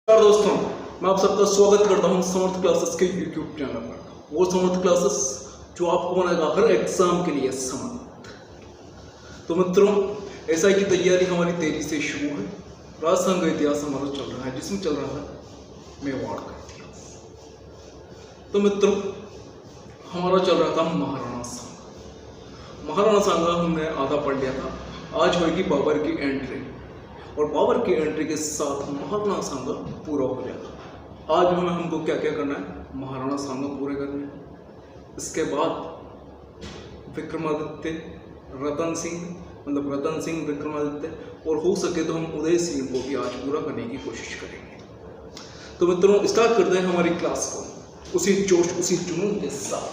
नमस्कार दोस्तों, मैं आप सबका स्वागत करता हूं समर्थ क्लासेस के यूट्यूब चैनल पर। वो समर्थ क्लासेस जो आपको बनाएगा हर एग्जाम के लिए समर्थ। तो मित्रों, एसआई की तैयारी हमारी तेजी से शुरू है। राजसंघ इतिहास हमारा चल रहा है, जिसमें चल रहा है मेवाड़ का इतिहास। तो मित्रों, हमारा चल रहा था महाराणा सांगा। महाराणा सांगा हमने आधा पढ़ लिया था। आज होगी बाबर की एंट्री, और बाबर की एंट्री के साथ महाराणा सांगा पूरा हो जाएगा। आज हमें हमको क्या क्या करना है, महाराणा सांगा पूरे करने हैं। इसके बाद विक्रमादित्य, रतन सिंह विक्रमादित्य, और हो सके तो हम उदय सिंह को भी आज पूरा करने की कोशिश करेंगे। तो मित्रों, स्टार्ट करते हैं हमारी क्लास को उसी जोश उसी जुनून के साथ।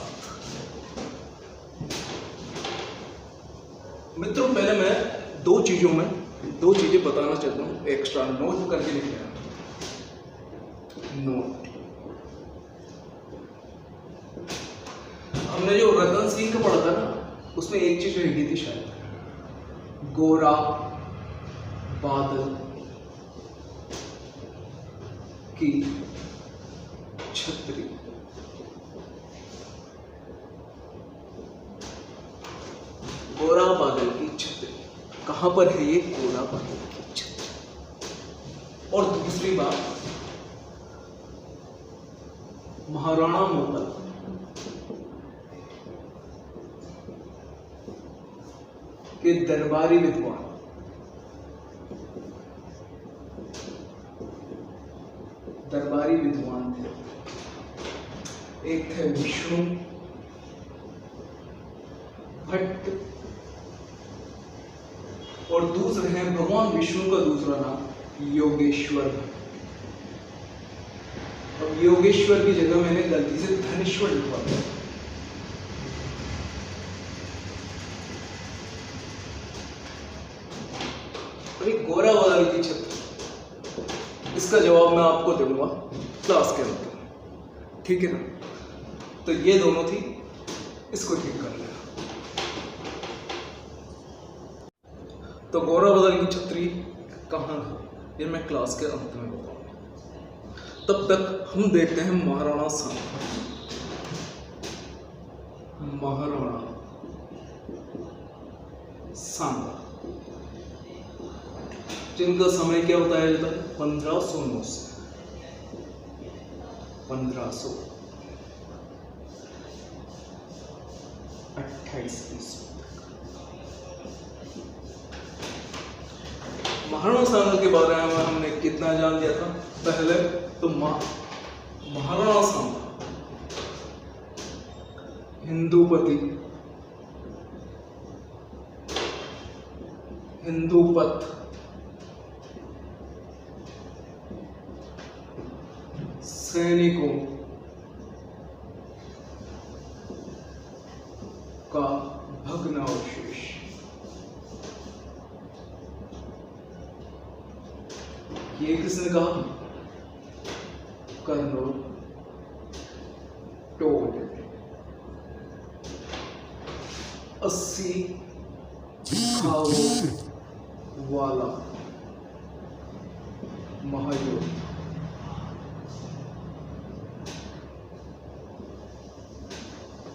मित्रों, पहले मैं दो चीजें बताना चाहता हूँ, एक्स्ट्रा नोट करके लिख लेना। नोट, हमने जो रतन सिंह का पढ़ा था ना, उसमें एक चीज रह गई थी शायद, गोरा बादल की छतरी। गोरा बादल की छतरी कहां पर है? ये गोरा बादल की छतरी। और दूसरी बात, महाराणा मुगल के दरबारी विद्वान थे। एक थे विष्णु भट्ट, और दूसरे हैं भगवान विष्णु का दूसरा नाम योगेश्वर। अब योगेश्वर की जगह मैंने गलती से धनेश्वर लिखवा दिया। गोरा बादल की छतरी, इसका जवाब मैं आपको दूंगा क्लास के अंत में, ठीक है ना? तो ये दोनों थी, इसको ठीक कर लेना। तो गोरा बादल की छतरी कहाँ है, ये मैं क्लास के अंत में बताऊंगा। तब तक हम देखते हैं महाराणा सांगा। महाराणा सांगा, जिनका समय क्या बताया जाता है? 1509 से 1528 ईस्वी। महाराणा सांगा के बारे में हमने कितना जान लिया था? पहले तो महाराणा सांगा हिंदूपथ सैनिकों का भग्नावशेष। ये किसने कहा? Colonel toad. 80 घावों वाला महायोद्धा।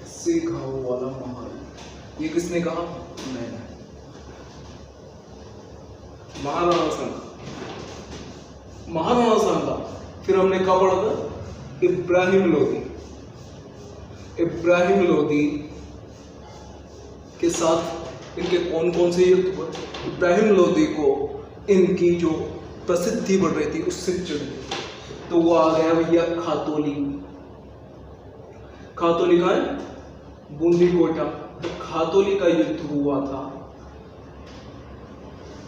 80 घावों वाला महायोद्धा, ये किसने कहा? मैंने। महाराणा सांगा। फिर हमने कहा पढ़ा था? इब्राहिम लोदी के साथ इनके कौन कौन से युद्ध हुए? इब्राहिम लोदी को इनकी जो प्रसिद्धि बढ़ रही थी उससे चढ़ी, तो वो आ गया भैया खातोली का है बूंदी कोटा। तो खातोली का युद्ध हुआ था,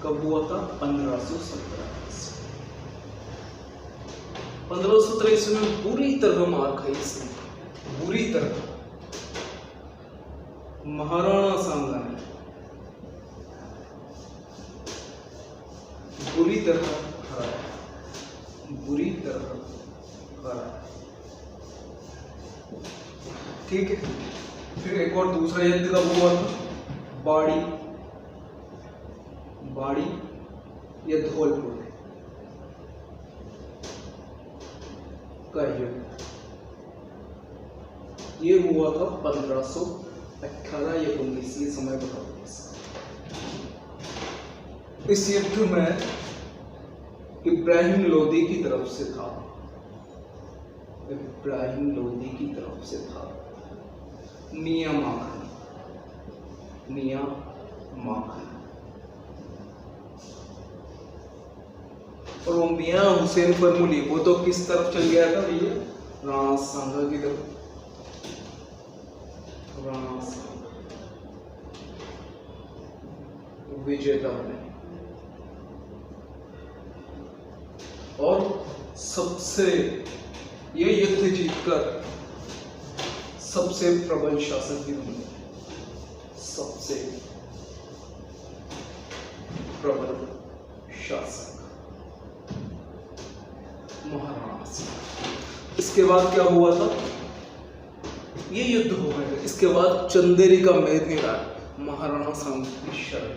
कब हुआ था? 1517 ईस्वी में बुरी तरह मार खाई इसने, बुरी तरह। महाराणा सांगा ने बुरी तरह हराया। ठीक है। फिर एक और दूसरा युद्ध कब हुआ था? बाड़ी या धौलपुर। का युद्ध, ये हुआ था 1518 या 19, ये समय बताओ। इस युद्ध में इब्राहिम लोदी की तरफ से था, इब्राहिम लोदी की तरफ से था मियां माखन, मियां माखन, और वो मियां हुसैन फरमुली वो तो किस तरफ चल गया था भैया, राणा सांगा की तरफ, राणा सांगा विजेता बने। और सबसे ये युद्ध जीतकर सबसे प्रबल शासक भी बने, सबसे प्रबल शासक महाराणा सिंह। इसके बाद क्या हुआ था, ये युद्ध हो गया। इसके बाद चंदेरी का मेदिनी राय महाराणा सांगा की शरण,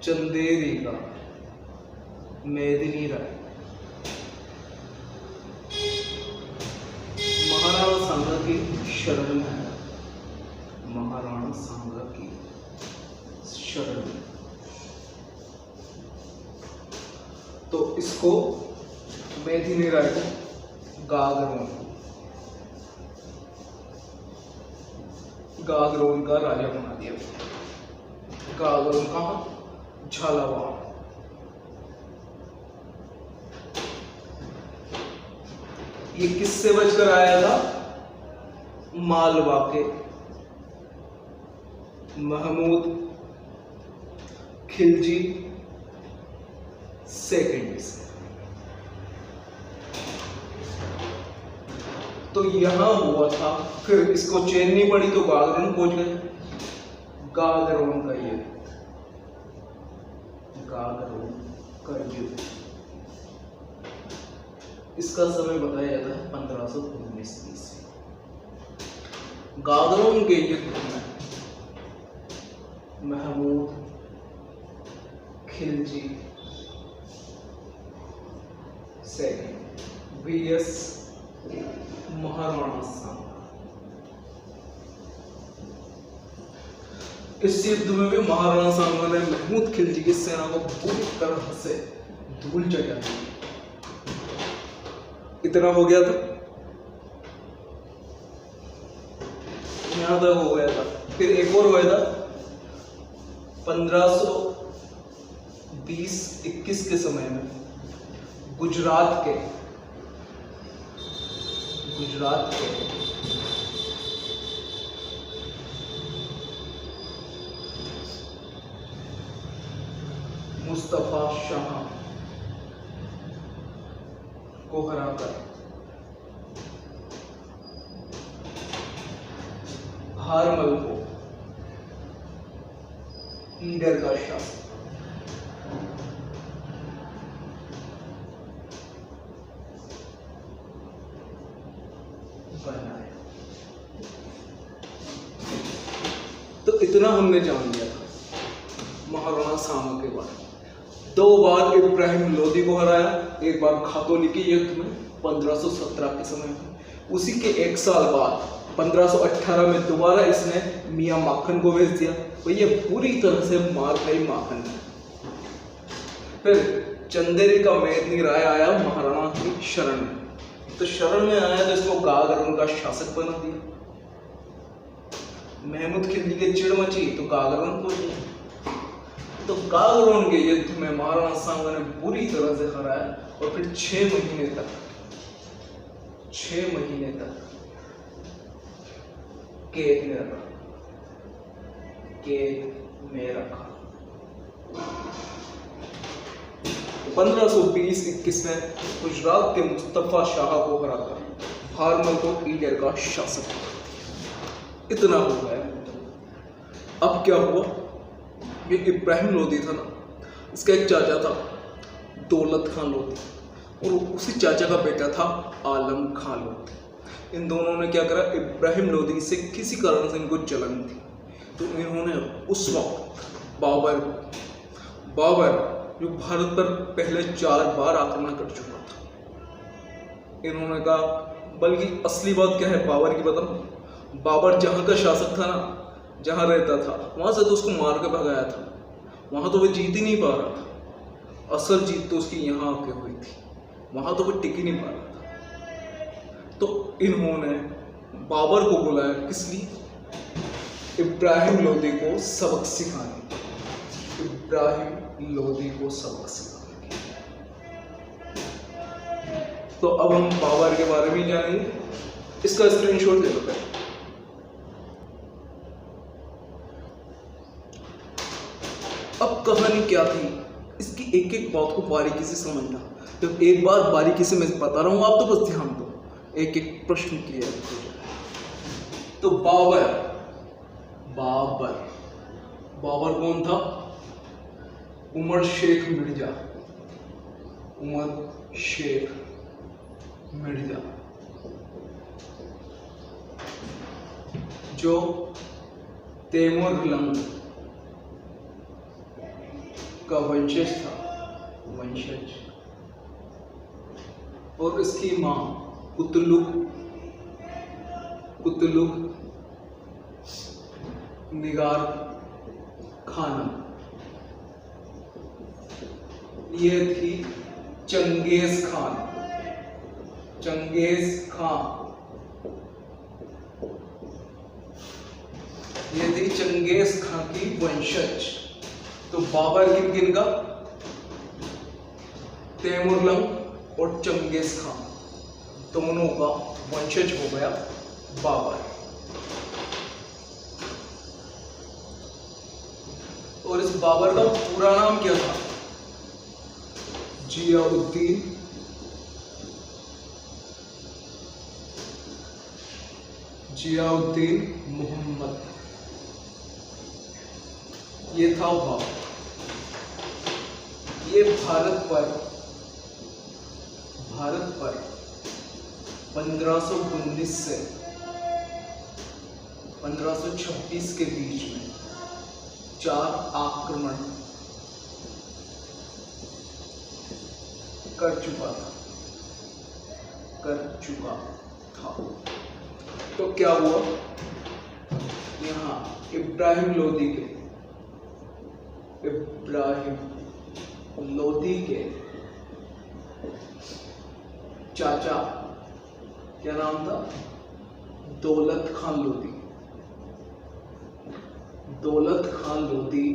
चंदेरी का मेदिनी राय महाराणा सांगा की शरण में है, महाराणा सांगा की शरण में। तो इसको मेदिनी राय को गागरोन का राजा बना दिया। गागरोन कहाँ, झालावाड़। ये किससे बचकर आया था, मालवा के महमूद खिलजी सेकंड से। तो यहां हुआ था, फिर इसको चैन नहीं पड़ी तो गागरोन पहुंच गए। गागरोन का युद्ध, गागरोन का युद्ध, इसका समय बताया जाता है 1519 ईस्वी। गागरोन के युद्ध में महमूद खिलजी सेकंड वीएस महाराणा सांगा। इस युद्ध में भी महाराणा सांगा ने महमूद खिलजी की सेना को पूरी तरह से धूल चटा दी। इतना हो गया था, यहां तक हो गया था। फिर एक और हुआ था 1520-21 के समय में गुजरात के मुस्तफा शाह को हराकर हारमल को ईडर का शासक बनाया। तो इतना हमने जान लिया था महाराणा सांगा के बारे में। 2 बार इब्राहिम लोदी को हराया, एक बार खातौनी के युद्ध में 1517 के समय में। उसी के 1 साल बाद 1518 में दोबारा इसने मियां माखन को भेज दिया, तो ये पूरी तरह से मार खाई माखन। फिर चंदेरी का मेदिनी राय आया महाराणा की शरण में, तो शरण में आया तो इसको गागरोन का शासक बना दिया। महमूद खिलजी के चिड़ मची तो गागरोन को दिया। तो गागरोन के युद्ध में महाराणा सांगा ने बुरी तरह से हराया और फिर 6 महीने तक कैद में रखा। 1520-21 में गुजरात के मुस्तफा शाह को हराकर हारमल को ईडर का शासक बना दिया। इतना हो गया। अब क्या हुआ, ये इब्राहिम लोदी था ना, इसका एक चाचा था दौलत खान लोदी, और उसी चाचा का बेटा था आलम खान लोदी। इन दोनों ने क्या करा, इब्राहिम लोदी से किसी कारण से इनको जलन थी, तो इन्होंने उस वक्त बाबर जो भारत पर पहले 4 बार आक्रमण कर चुका था, इन्होंने कहा, बल्कि असली बात क्या है बाबर की बताऊं, बाबर जहाँ का शासक था ना, जहाँ रहता था वहाँ से तो उसको मार के भगाया था, वहाँ तो वो जीत ही नहीं पा रहा था। असल जीत तो उसकी यहाँ आके हुई थी, वहाँ तो वो टिक ही नहीं पा रहा था। तो इन्होंने बाबर को बुलाया, किस लिए? इब्राहिम लोदी को सबक सिखाने, इब्राहिम लोदी को सबक सिखाने। तो अब हम बाबर के बारे में जानेंगे, इसका स्क्रीनशॉट ले लो पहले। अब कहानी क्या थी, इसकी एक एक बात को बारीकी से समझना। जब एक बार बारीकी से मैं बता रहा हूं, आप तो बस ध्यान दो, एक एक प्रश्न क्लियर हो जाए। तो बाबर कौन था? उमर शेख मिर्जा, उमर शेख मिर्जा, जो तैमूरलंग का वंशज था, और इसकी मां कुतलुक निगार खानम, ये थी चंगेज खान, ये थी चंगेज खान की वंशज। तो बाबर किन का? तैमूरलंग और चंगेज खान दोनों का वंशज हो गया बाबर। और इस बाबर का पूरा नाम क्या था? जियाउद्दीन मोहम्मद, ये था बाबर। ये भारत पर 1519 से 1526 के बीच में 4 आक्रमण कर चुका था। तो क्या हुआ, यहाँ इब्राहिम लोदी के चाचा, क्या नाम था? दौलत खान लोदी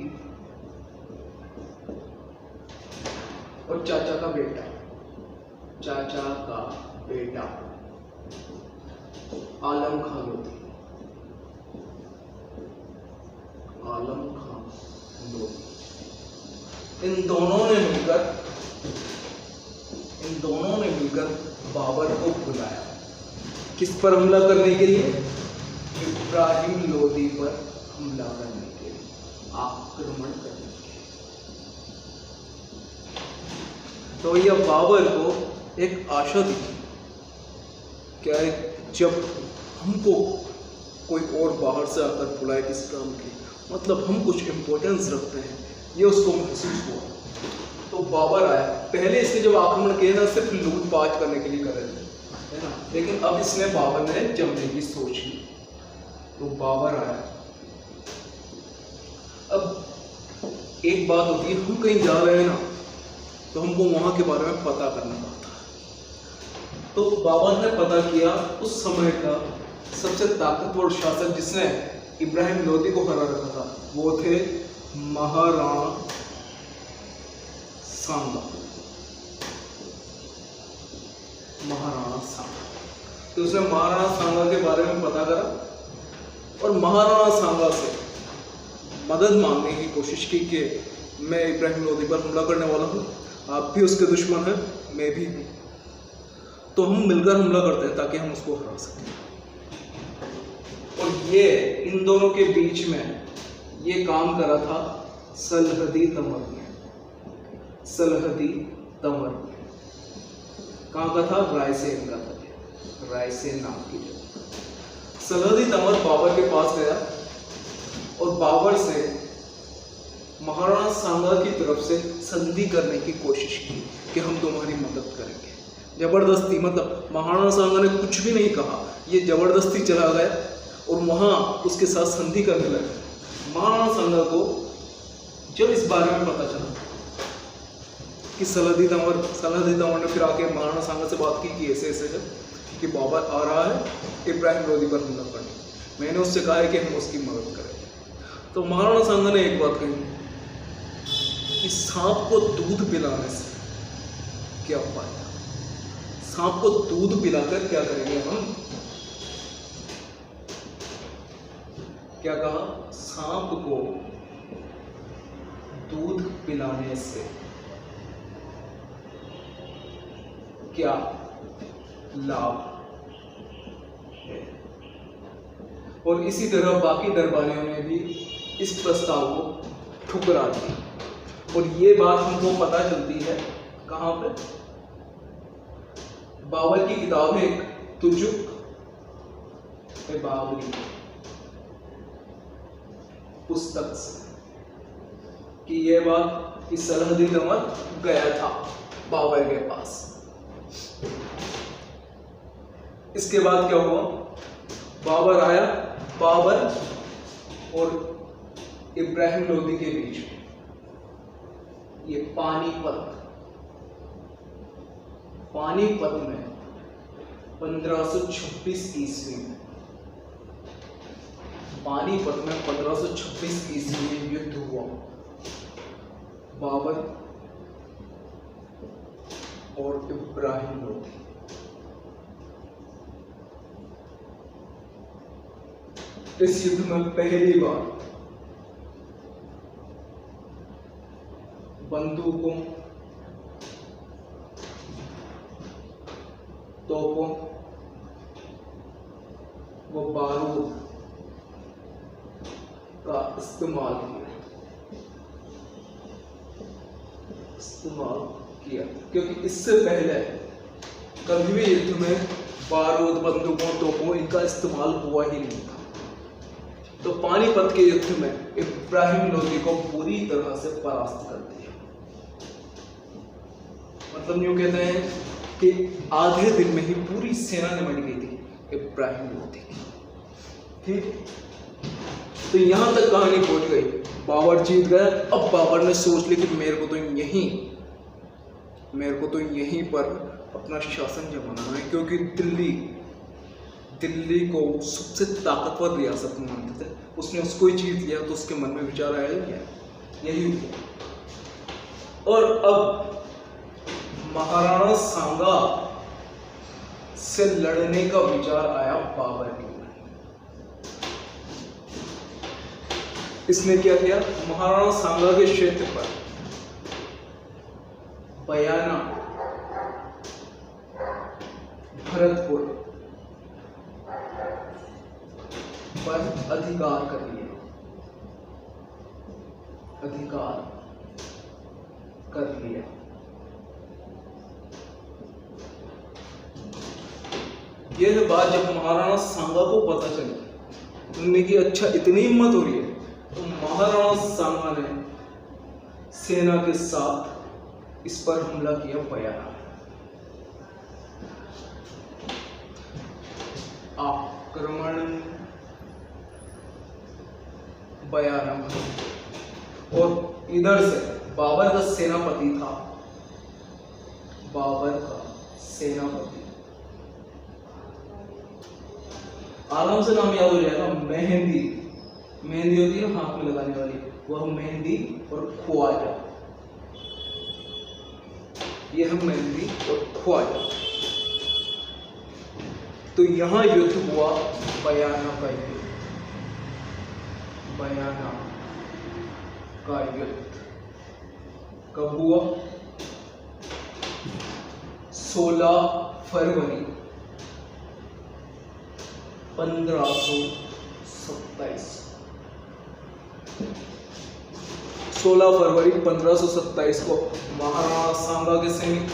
और चाचा का बेटा आलम खान लोदी, इन दोनों ने मिलकर बाबर को बुलाया, किस पर हमला करने के लिए? इब्राहिम लोदी पर हमला करने के लिए, आक्रमण करने के लिए। तो यह बाबर को एक आशा दिखी, क्या है, जब हमको कोई और बाहर से आकर बुलाए किस काम के, मतलब हम कुछ इम्पोर्टेंस रखते हैं, ये उसको महसूस हुआ। तो बाबर आया। पहले इसने जब आक्रमण किया ना, सिर्फ लूटपाट करने के लिए कर रहे थे, है ना, लेकिन अब इसने बाबर ने जमने की सोच ली। तो बाबर आया। अब एक बात होती है, हम कहीं जा रहे हैं ना, तो हमको वहां के बारे में पता करना पड़ता है। तो बाबर ने पता किया, उस समय का सबसे ताकतवर शासक जिसने इब्राहिम लोदी को हरा रखा था, वो थे महाराणा सांगा। तो उसने महाराणा सांगा के बारे में पता करा और महाराणा सांगा से मदद मांगने की कोशिश की कि मैं इब्राहिम लोदी पर हमला करने वाला हूँ, आप भी उसके दुश्मन हैं, मैं भी हूँ, तो हम मिलकर हमला करते हैं ताकि हम उसको हरा सकें। और ये इन दोनों के बीच में ये काम करा था सलहदी तमर ने। कहाँ का था? रायसेन का था, रायसेन नाम की जगह। सलहदी तमर बाबर के पास गया और बाबर से महाराणा सांगा की तरफ से संधि करने की कोशिश की कि हम तुम्हारी मदद करेंगे, जबरदस्ती, मतलब महाराणा सांगा ने कुछ भी नहीं कहा, ये जबरदस्ती चला गया और वहाँ उसके साथ संधि करने लगे। महाराणा सांगा को जब इस बारे में पता चला कि सलाहदीन अमर ने फिर आके महाराणा सांगा से बात की कि ऐसे ऐसे है कि बाबर आ रहा है इब्राहिम लोधी पर हमला करने, मैंने उससे कहा है कि हम उसकी मदद करें। तो महाराणा सांगा ने एक बात कही कि सांप को दूध पिलाने से क्या फायदा, सांप को दूध पिलाकर क्या करेंगे हम। क्या कहा, सांप को दूध पिलाने से क्या लाभ है। और इसी तरह बाकी दरबारियों ने भी इस प्रस्ताव को ठुकरा दिया। और ये बात हमको पता चलती है कहाँ पे, बाबर की किताब है एक तुजुक बाबरी पुस्तक से, कि यह बात कि सलाहदीन अमर गया था बाबर के पास। इसके बाद क्या हुआ, बाबर आया, बाबर और इब्राहिम लोधी के बीच में ये पानीपत में 1526 ईस्वी में, पानीपत में 1526 ईस्वी में युद्ध हुआ। बाबर और इब्राहिम लोधी, इस युद्ध में पहली बार बंदूकों, तोपों व बारूद का इस्तेमाल किया, क्योंकि इससे पहले कभी भी युद्ध में बारूद, बंदूकों, तोपों इनका इस्तेमाल हुआ ही नहीं था। तो पानीपत के युद्ध में इब्राहिम लोधी को पूरी तरह से परास्त कर दिया। मतलब यूं कहते हैं कि आधे दिन में ही पूरी सेना निमट गई थी इब्राहिम लोधी की। ठीक, तो यहां तक कहानी पहुंच गई, बाबर जीत गया। अब बाबर ने सोच लिया कि मेरे को तो यहीं पर अपना शासन जमाना है, क्योंकि दिल्ली को सबसे ताकतवर रियासत मानते थे। उसने उसको ही जीत लिया तो उसके मन में विचार आया क्या, यही हुआ। और अब महाराणा सांगा से लड़ने का विचार आया बाबर के मन। इसने क्या किया, महाराणा सांगा के क्षेत्र पर बयाना, भरतपुर पर अधिकार कर लिया। यह बात जब महाराणा सांगा को पता चली, उन्होंने कि अच्छा इतनी हिम्मत हो रही है, तो महाराणा सांगा ने सेना के साथ इस पर हमला किया बयाना। आक्रमण बयाना, और इधर से बाबर का सेनापति था, आराम से नाम याद हो जाएगा, मेहंदी होती है ना हाथ में लगाने वाली, वह मेहंदी और ख्वाजा, यह मेहंदी और ख्वाजा। तो यहां युद्ध हुआ बयाना का युद्ध। कब हुआ, 16 फरवरी 1527। 16 फरवरी 1527 को महाराणा सांगा के सैनिक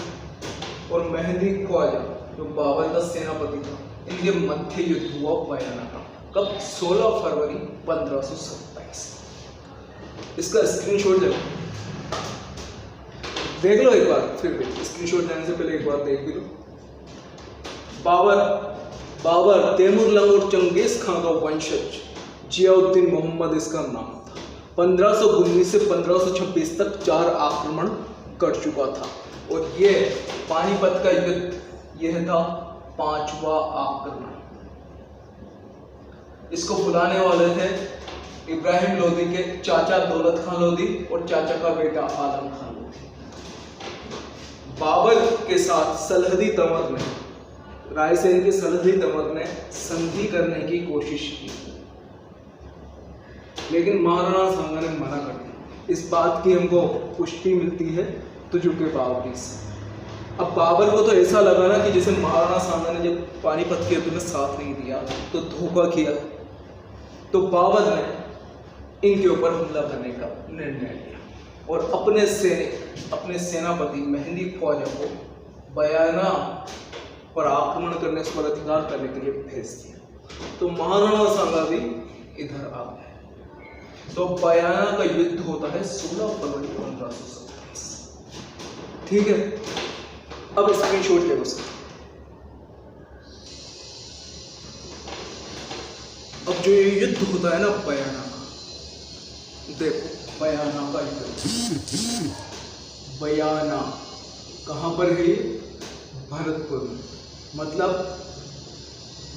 और मेहंदी ख्वाजा जो बाबर का सेनापति था, इनके मध्य युद्ध हुआ बयाना का। कब, 16 फरवरी 1527। इसका स्क्रीनशॉट देख लो एक बार, फिर भी स्क्रीनशॉट लेने से पहले एक बार देख भी लो। बाबर तैमूरलंग और चंगेज खां का वंशज जियाउद्दीन मोहम्मद इसका नाम था। 1519 से 1526 तक 4 आक्रमण कर चुका था और ये पानीपत का युद्ध यह था 5वां आक्रमण। इसको बुलाने वाले थे इब्राहिम लोदी के चाचा दौलत खान लोदी और चाचा का बेटा आलम खान लोदी। बाबर के साथ सलहदी तमर ने, रायसेन के सलहदी तमर ने संधि करने की कोशिश की, लेकिन महाराणा सांगा ने मना कर दिया। इस बात की हमको पुष्टि मिलती है तुजुके बावरी से। अब बाबर को तो ऐसा लगा ना कि जैसे महाराणा सांगा ने जब पानीपत के युद्ध में साथ नहीं दिया तो धोखा किया, तो बाबर ने इनके ऊपर हमला करने का निर्णय लिया और अपने सेनापति मेहंदी ख्वाजा को बयाना पर आक्रमण करने, उस पर अधिकार करने के लिए भेज दिया। तो महाराणा सांगा भी इधर आ गए। तो बयाना का युद्ध होता है 16 फरवरी 1527। ठीक है, अब स्क्रीनशॉट ले उसका। अब जो ये युद्ध होता है ना बयाना का, देखो बयाना का युद्ध, बयाना कहाँ पर है? भरतपुर में। मतलब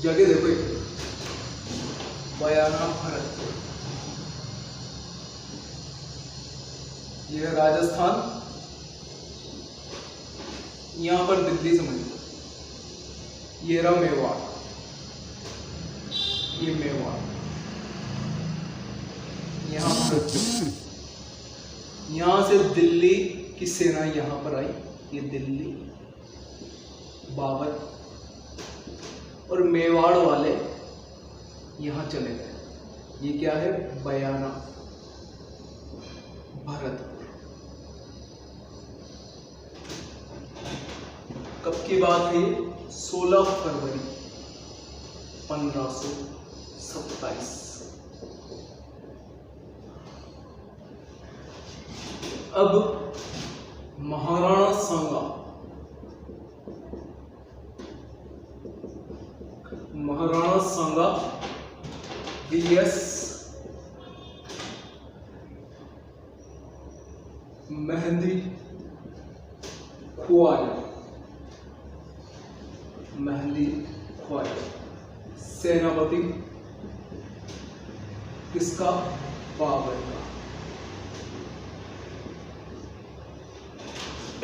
जगह देखो, बयाना भरतपुर, यह राजस्थान, यहां पर दिल्ली समझ लो, ये रहा मेवाड़, ये मेवाड़, यहां से दिल्ली की सेना यहां पर आई, ये दिल्ली, बाबर और मेवाड़ वाले यहां चले गए। ये क्या है? बयाना भरतपुर। कब की बात है? 16 फरवरी 1527। अब महाराणा सांगा वीएस मेहंदी ख्वाजा, सेनापति किसका? बाबर का।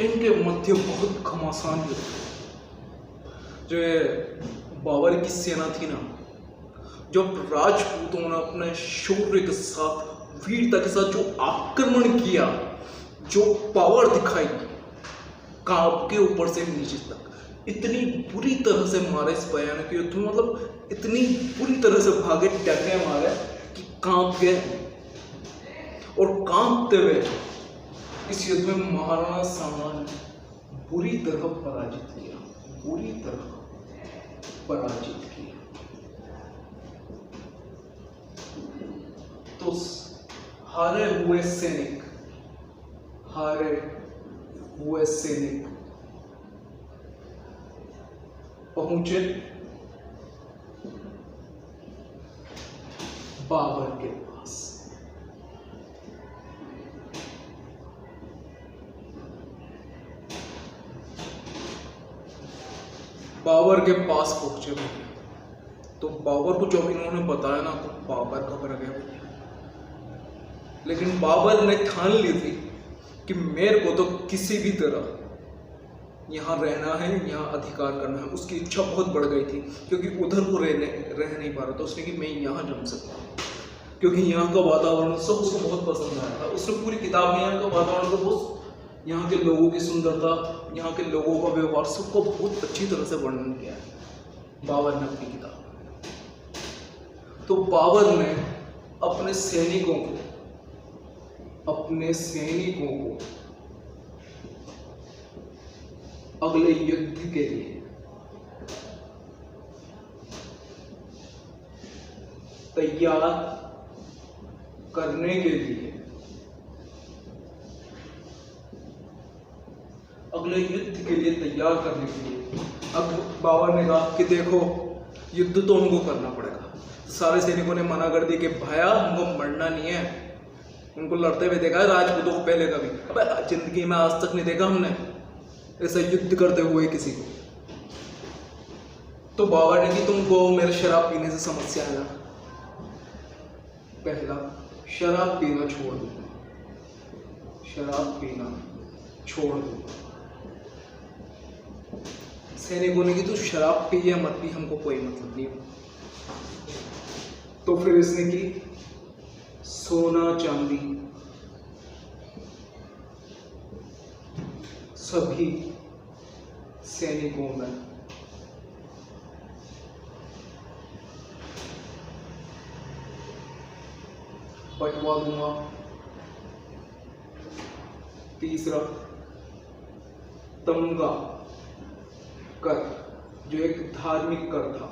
इनके मध्य बहुत घमासान युद्ध। जो बाबर की सेना थी ना, जब राजपूतों ने अपने शौर्य के साथ, वीरता के साथ जो आक्रमण किया, जो पावर दिखाई, काब के ऊपर से नीचे तक, इतनी बुरी तरह से मारे इस बयाना के युद्ध में। मतलब इतनी बुरी तरह से भागे, डगे मारे कि कांप गए। और कांपते हुए इस युद्ध में महाराणा सांगा ने बुरी तरह पराजित किया। तो हारे हुए सैनिक पहुंचे बाबर के पास। बाबर के पास पहुंचे भैया, तो बाबर को जब इन्होंने बताया ना, तो बाबर घबरा गया भैया। लेकिन बाबर ने ठान ली थी कि मेरे को तो किसी भी तरह यहाँ रहना है, यहाँ अधिकार करना है। उसकी इच्छा बहुत बढ़ गई थी, क्योंकि उधर वो रह नहीं पा रहा था। उसने कि मैं यहाँ जम सकता हूँ, क्योंकि यहाँ का वातावरण सब उसको बहुत पसंद आया था। उसने पूरी किताब में यहाँ का वातावरण को बहुत, यहाँ के लोगों की सुंदरता, यहाँ के लोगों का व्यवहार, सबको बहुत अच्छी तरह से वर्णन किया है बाबर ने अपनी किताब में। तो बाबर ने अपने सैनिकों को अगले युद्ध के लिए तैयार करने के लिए, अगले युद्ध के लिए तैयार करने के लिए अब बाबर ने कहा कि देखो युद्ध तो हमको करना पड़ेगा। तो सारे सैनिकों ने मना कर दी कि भैया हमको मरना नहीं है। उनको लड़ते हुए देखा है राजपूतों को पहले कभी, अब जिंदगी में आज तक नहीं देखा हमने ऐसा युद्ध करते हुए किसी को। तो बाबर ने कि तुमको मेरे शराब पीने से समस्या है ना, पहला शराब पीना छोड़ दो, शराब पीना छोड़ दो। सैनिकों ने कि तू शराब पी या मत पी हमको कोई मतलब नहीं। तो फिर इसने की सोना चांदी सभी सैनिकों में बंटवा दूंगा। तीसरा तमगा कर, जो एक धार्मिक कर था,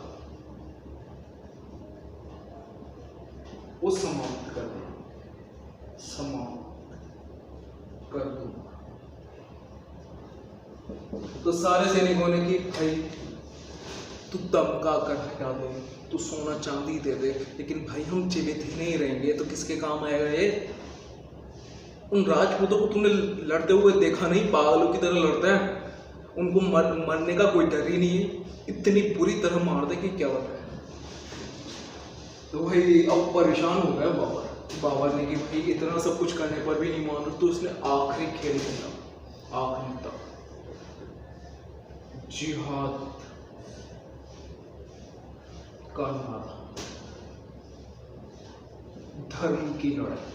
वो समाप्त कर दूंगा, समाप्त कर दूंगा। तो सारे सैनिकों ने कि भाई तू तमगा कर हटा दे, तू सोना चांदी दे दे, लेकिन भाई हम जीवित ही नहीं रहेंगे तो किसके काम आएगा ये? उन राजपूतों को तूने लड़ते हुए देखा नहीं, पागलों की तरह लड़ते हैं। उनको मरने का कोई डर ही नहीं है, इतनी बुरी तरह मार दे कि क्या होता है। तो भाई अब परेशान हो गया बाबर ने कि भाई इतना सब कुछ करने पर भी नहीं मान रहा। तो उसने आखिरी खेल खेला, आखिरी तक जिहाद का नारा, धर्म की लड़ाई,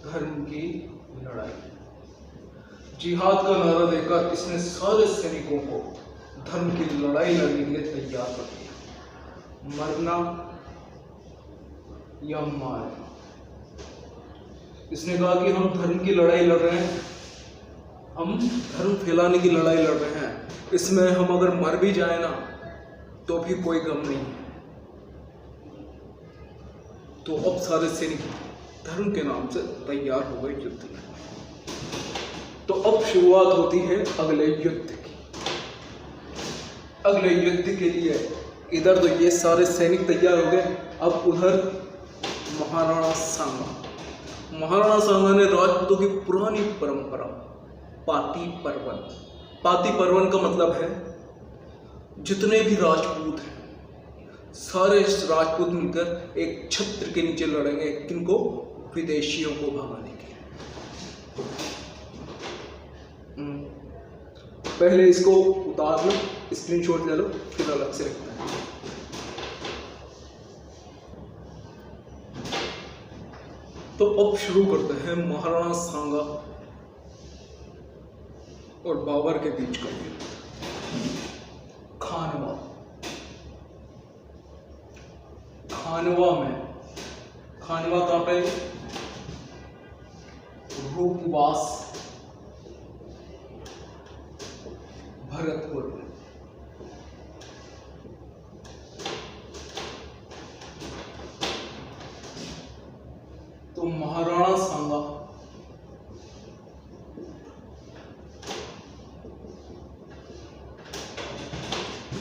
धर्म की लड़ाई। जिहाद का नारा देकर इसने सारे सैनिकों को धर्म की लड़ाई लड़ने के लिए तैयार कर दिया, मरना या मारना। इसने कहा कि हम धर्म की लड़ाई लड़ रहे हैं, हम धर्म फैलाने की लड़ाई लड़ रहे हैं, इसमें हम अगर मर भी जाए ना तो भी कोई गम नहीं है। तो अब सारे सैनिक धर्म के नाम से तैयार हो गए युद्ध में। तो अब शुरुआत होती है अगले युद्ध की। अगले युद्ध के लिए इधर तो ये सारे सैनिक तैयार हो गए, अब उधर महाराणा सांगा ने राजपूतों की पुरानी परंपरा पाती पर्वन का मतलब है जितने भी राजपूत हैं सारे राजपूत मिलकर एक छत्र के नीचे लड़ेंगे, किनको? विदेशियों को भगाने के लिए। पहले इसको उतार लो, स्क्रीनशॉट ले लो, फिर अलग से रखना है। तो अब शुरू करते हैं महाराणा सांगा और बाबर के बीच का युद्ध। खानवा कहां पे? रूपवास भरतपुर में। तो महाराणा सांगा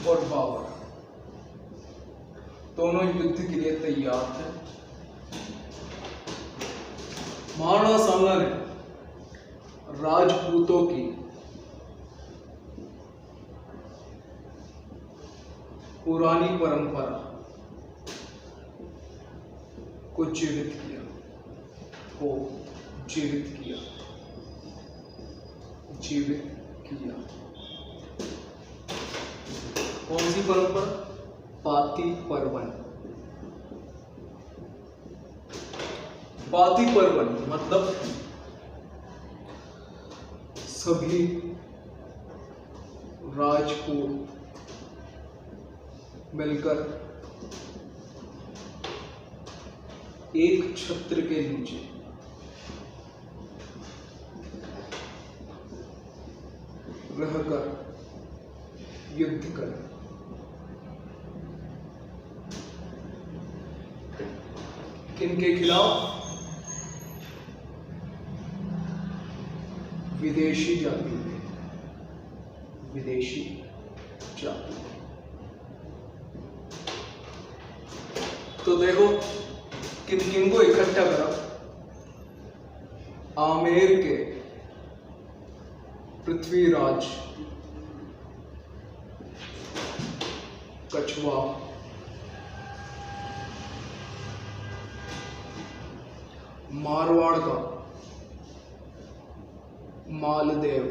और बाबर दोनों युद्ध के लिए तैयार थे। महाराणा सांगा ने राजपूतों की पुरानी परंपरा को जीवित किया, कौन सी परंपरा? पाती पर्वन मतलब सभी राजपूत मिलकर एक छत्र के नीचे रहकर युद्ध करें। किनके खिलाफ? विदेशी जातियों के, विदेशी चाबी। तो देखो किन किन को इकट्ठा करा। आमेर के पृथ्वीराज कछवा, मारवाड़ का मालदेव।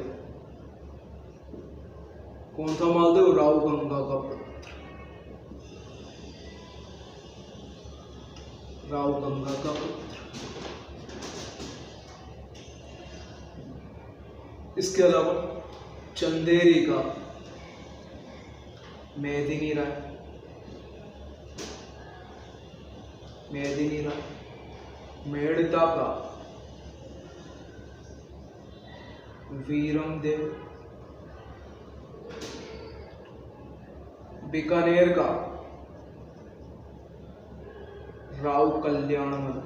कौन सा मालदेव? राव गंगा का पुत्र, राव गंगा का पुत्र। इसके अलावा चंदेरी का मेदिनी राय, मेदिनी राय। मेड़ता का वीरम देव, बीकानेर का राव कल्याणमल,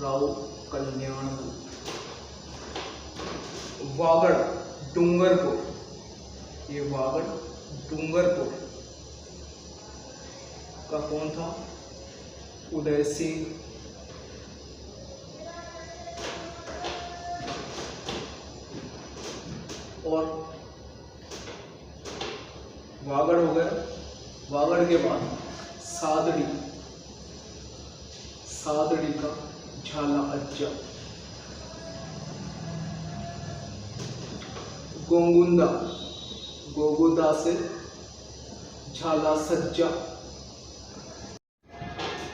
राव कल्याणमल। वागड़ डूंगरपुर, ये वागड़ डूंगरपुर का कौन था? उदय सिंह। और वागड़ हो गया। वागड़ के बाद सादड़ी, सादड़ी का झाला अज्जा। गोंगुंदा, गोगुदा से झाला सज्जा।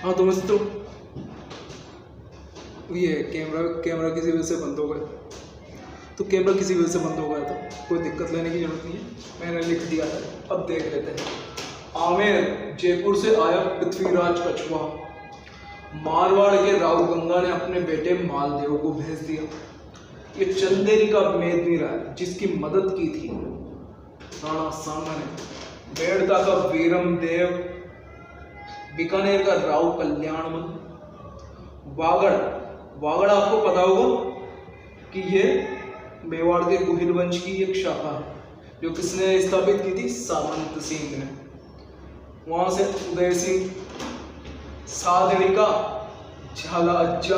हाँ तो मित्रों, ये कैमरा किसी वजह से बंद हो गया, तो कैमरा किसी वजह से बंद हो गया था, कोई दिक्कत लेने की जरूरत नहीं है, मैंने लिख दिया है। अब देख लेते हैं। आमेर जयपुर से आया पृथ्वीराज कछवा, मारवाड़ के राव गंगा ने अपने बेटे मालदेव को भेज दिया। ये चंदेरी का मेदिनी राय जिसकी मदद की थी राणा सांगा ने, मेड़ता का वीरम देव, बीकानेर का राव कल्याणमल, वागड़ आपको पता होगा कि ये मेवाड़ के गुहिल वंश की एक शाखा है, जो किसने स्थापित की थी? सामंत सिंह ने। वहां से उदय सिंह, सादड़ी का झाला अज्जा,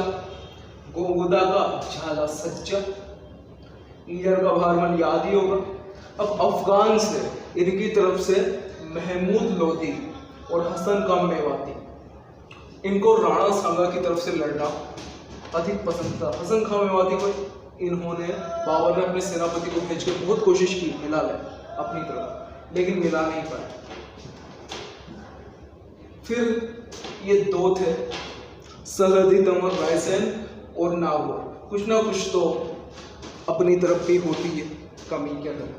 गोगुदा का झाला सज्जा, ईयर का भारमल याद ही होगा। अब अफगान से इनकी तरफ से महमूद लोधी और हसन का मेवाती, इनको राणा सांगा की तरफ से लड़ना अधिक पसंद था। हसन खां मेवाती को इन्होंने, बाबर ने अपने सेनापति को भेजकर बहुत कोशिश की मिला ले अपनी तरफ, लेकिन मिला नहीं पाया। फिर ये दो थे, सरहदी तंवर रायसेन और नागौर, कुछ ना कुछ तो अपनी तरफ भी होती है कमी के अंदर।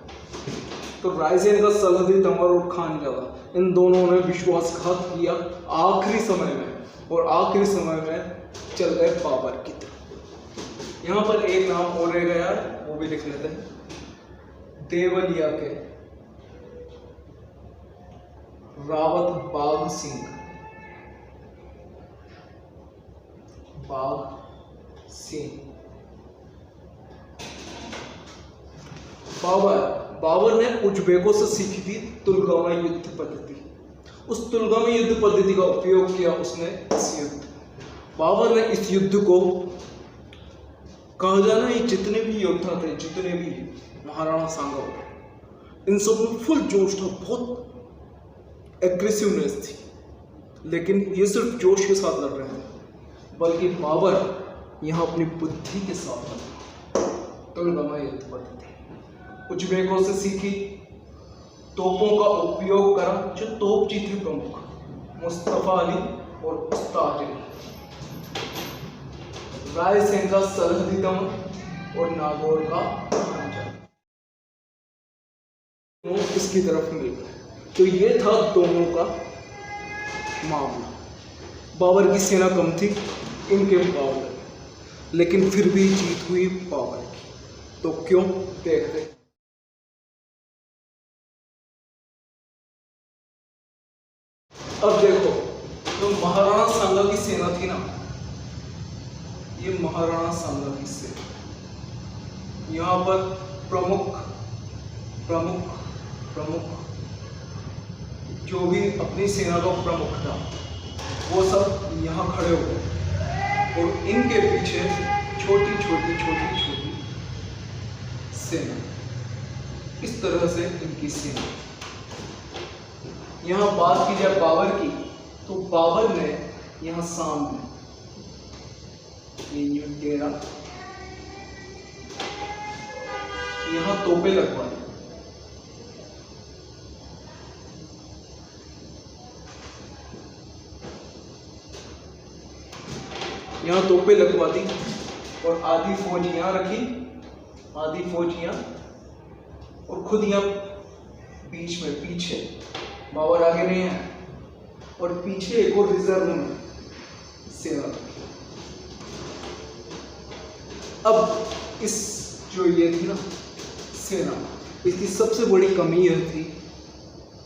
तो रायसेन का सरहदी तंवर और खानजादा, इन दोनों ने विश्वासघात किया आखिरी समय में, और आखिरी समय में चल गए बाबर की तरफ। यहाँ पर एक नाम और रह गया, वो भी लिख लेते हैं। देवलिया के रावत बाघ सिंह, बाघ सिंह। बाबर ने उज्बेकों से सीखी थी तुलगामा युद्ध पद्धति। उस तुलगामा युद्ध पद्धति का उपयोग किया उसने इस युद्ध। बाबर ने इस युद्ध को, कहा जाना ये जितने भी योद्धा थे, जितने भी महाराणा सांगा, इन सब में फुल जोश था, बहुत एग्रेसिवनेस थी, लेकिन ये सिर्फ जोश के साथ लड़ रहे थे, बल्कि बाबर यहाँ अपनी बुद्धि के साथ लड़। तुलगामा युद्ध पद्धति उज्बेकों से सीखी, तोपों का उपयोग करा, जो तोपची थे प्रमुख, मुस्तफा अली और उस्ताद अली। रायसेन का सरहदी दमन और नागौर का खानजादा, इसकी तरफ मिल गए। तो ये था दोनों का मामला। बाबर की सेना कम थी इनके मुकाबले, लेकिन फिर भी जीत हुई बाबर की। तो क्यों, देखते। अब देखो, तो महाराणा सांगा की सेना थी ना, ये महाराणा सांगा की सेना, यहाँ पर प्रमुख प्रमुख प्रमुख जो भी अपनी सेना का प्रमुख था वो सब यहाँ खड़े हो गए और इनके पीछे छोटी छोटी सेना, इस तरह से इनकी सेना। यहाँ बात की जाए बाबर की, तो बाबर ने यहाँ सामने ये डेरा, यहाँ तोपें लगवाई। यहाँ तोपें लगवा दी और आधी फौज यहाँ रखी, आधी फौज यहाँ, और खुद यहाँ बीच में पीछे, बाबर आगे नहीं है, और पीछे एक और रिजर्व में सेना रखी। अब इस जो ये थी ना सेना, इसकी सबसे बड़ी कमी यह थी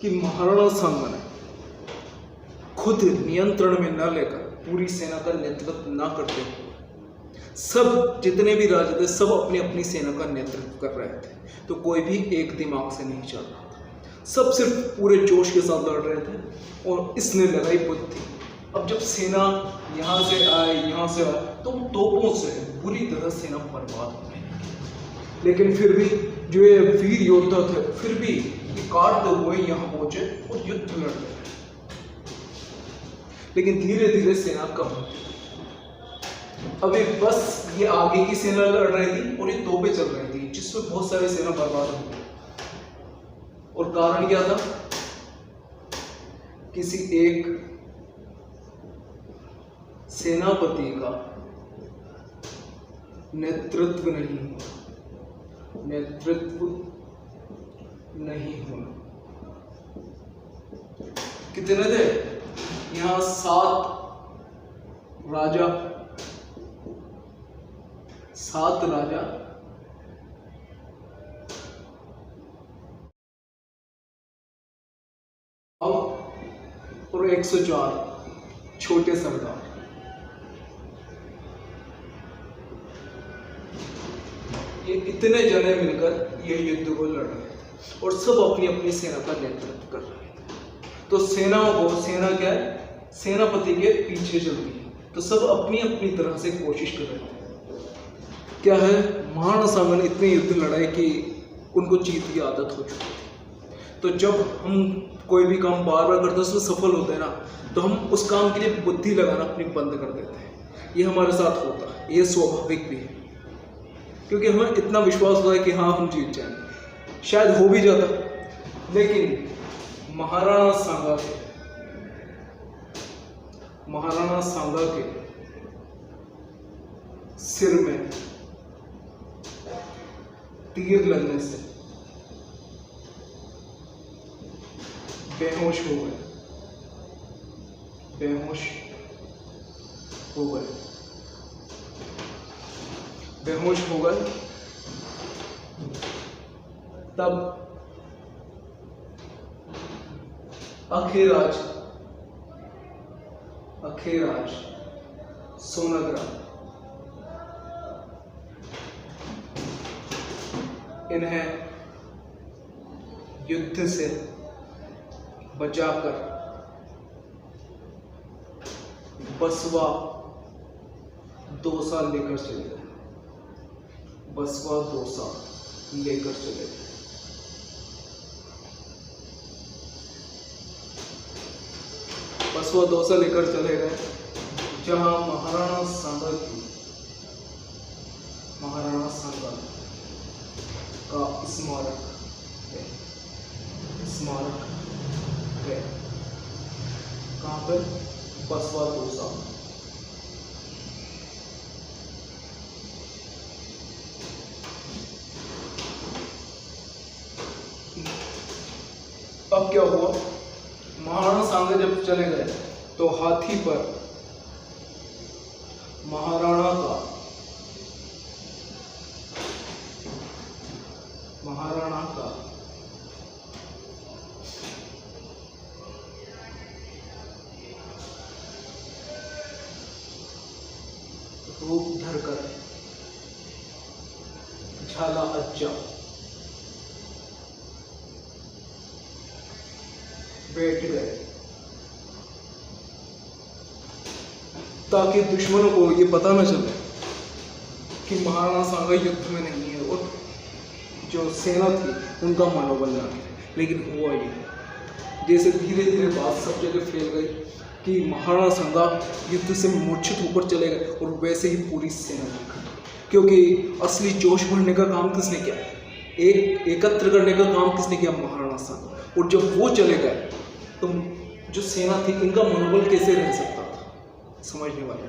कि महाराणा सांगा ने खुद नियंत्रण में न लेकर पूरी सेना का नेतृत्व न करते हुए सब जितने भी राजा थे सब अपनी अपनी सेना का नेतृत्व कर रहे थे, तो कोई भी एक दिमाग से नहीं चल रहा था, सब सिर्फ पूरे जोश के साथ लड़ रहे थे और इसने लगाई बुद्धि। अब जब सेना यहाँ से आए तो तोपों से बुरी तरह सेना बर्बाद हो गई, लेकिन फिर भी जो ये वीर योद्धा थे फिर भी ये काटते हुए यहाँ पहुंचे और युद्ध लड़ रहे। लेकिन धीरे धीरे सेना कम होती, अभी बस ये आगे की सेना लड़ रही थी और ये तोपें चल रही थी जिसमें बहुत सारी सेना बर्बाद हो गई। और कारण क्या था? किसी एक सेनापति का नेतृत्व नहीं होना। कितने थे यहाँ? 7 राजा और 104 छोटे सरदार। ये इतने जने मिलकर ये युद्ध को लड़ रहे थे और सब अपनी अपनी सेना का नेतृत्व कर रहे थे। तो सेना क्या है? सेनापति के पीछे चलती है, तो सब अपनी अपनी तरह से कोशिश कर रहे थे। क्या है, महाराणा सांगा ने इतने युद्ध लड़ाए कि उनको जीत की आदत हो चुकी थी। तो जब हम कोई भी काम बार बार करते हैं उसमें सफल होते हैं ना, तो हम उस काम के लिए बुद्धि लगाना अपनी बंद कर देते हैं। ये हमारे साथ होता है, ये स्वाभाविक भी है, क्योंकि हमें इतना विश्वास होता है कि हाँ हम जीत जाएंगे। शायद हो भी जाता, लेकिन महाराणा सांगा के सिर में तीर लगने से बेहोश हो गए। तब अखेराज सोनाग्रा इन्हें युद्ध से बचाकर बसवा दौसा लेकर चले गए। बसवा दौसा लेकर चले गए। बसवा दौसा लेकर चले गए, जहां महाराणा सांगा का स्मारक है। कहां पर? बसवा दौसा। अब क्या हुआ? महाराणा सांगा जब चले गए तो हाथी पर महाराणा का रूप धरकर झाला अज्जा बैठ गए ताकि दुश्मनों को ये पता न चले कि महाराणा सांगा युद्ध में नहीं है और जो सेना थी उनका मनोबल ना गिरे। लेकिन हुआ ये, जैसे धीरे धीरे बात सब जगह फैल गई कि महाराणा सांगा युद्ध से मूर्छित होकर चले गए और वैसे ही पूरी सेना निकल, क्योंकि असली जोश भरने का काम किसने किया, एकत्र करने का काम किसने किया, महाराणा सांगा। और जब वो चले गए तो जो सेना थी इनका मनोबल कैसे रह सकता था, समझने वाले।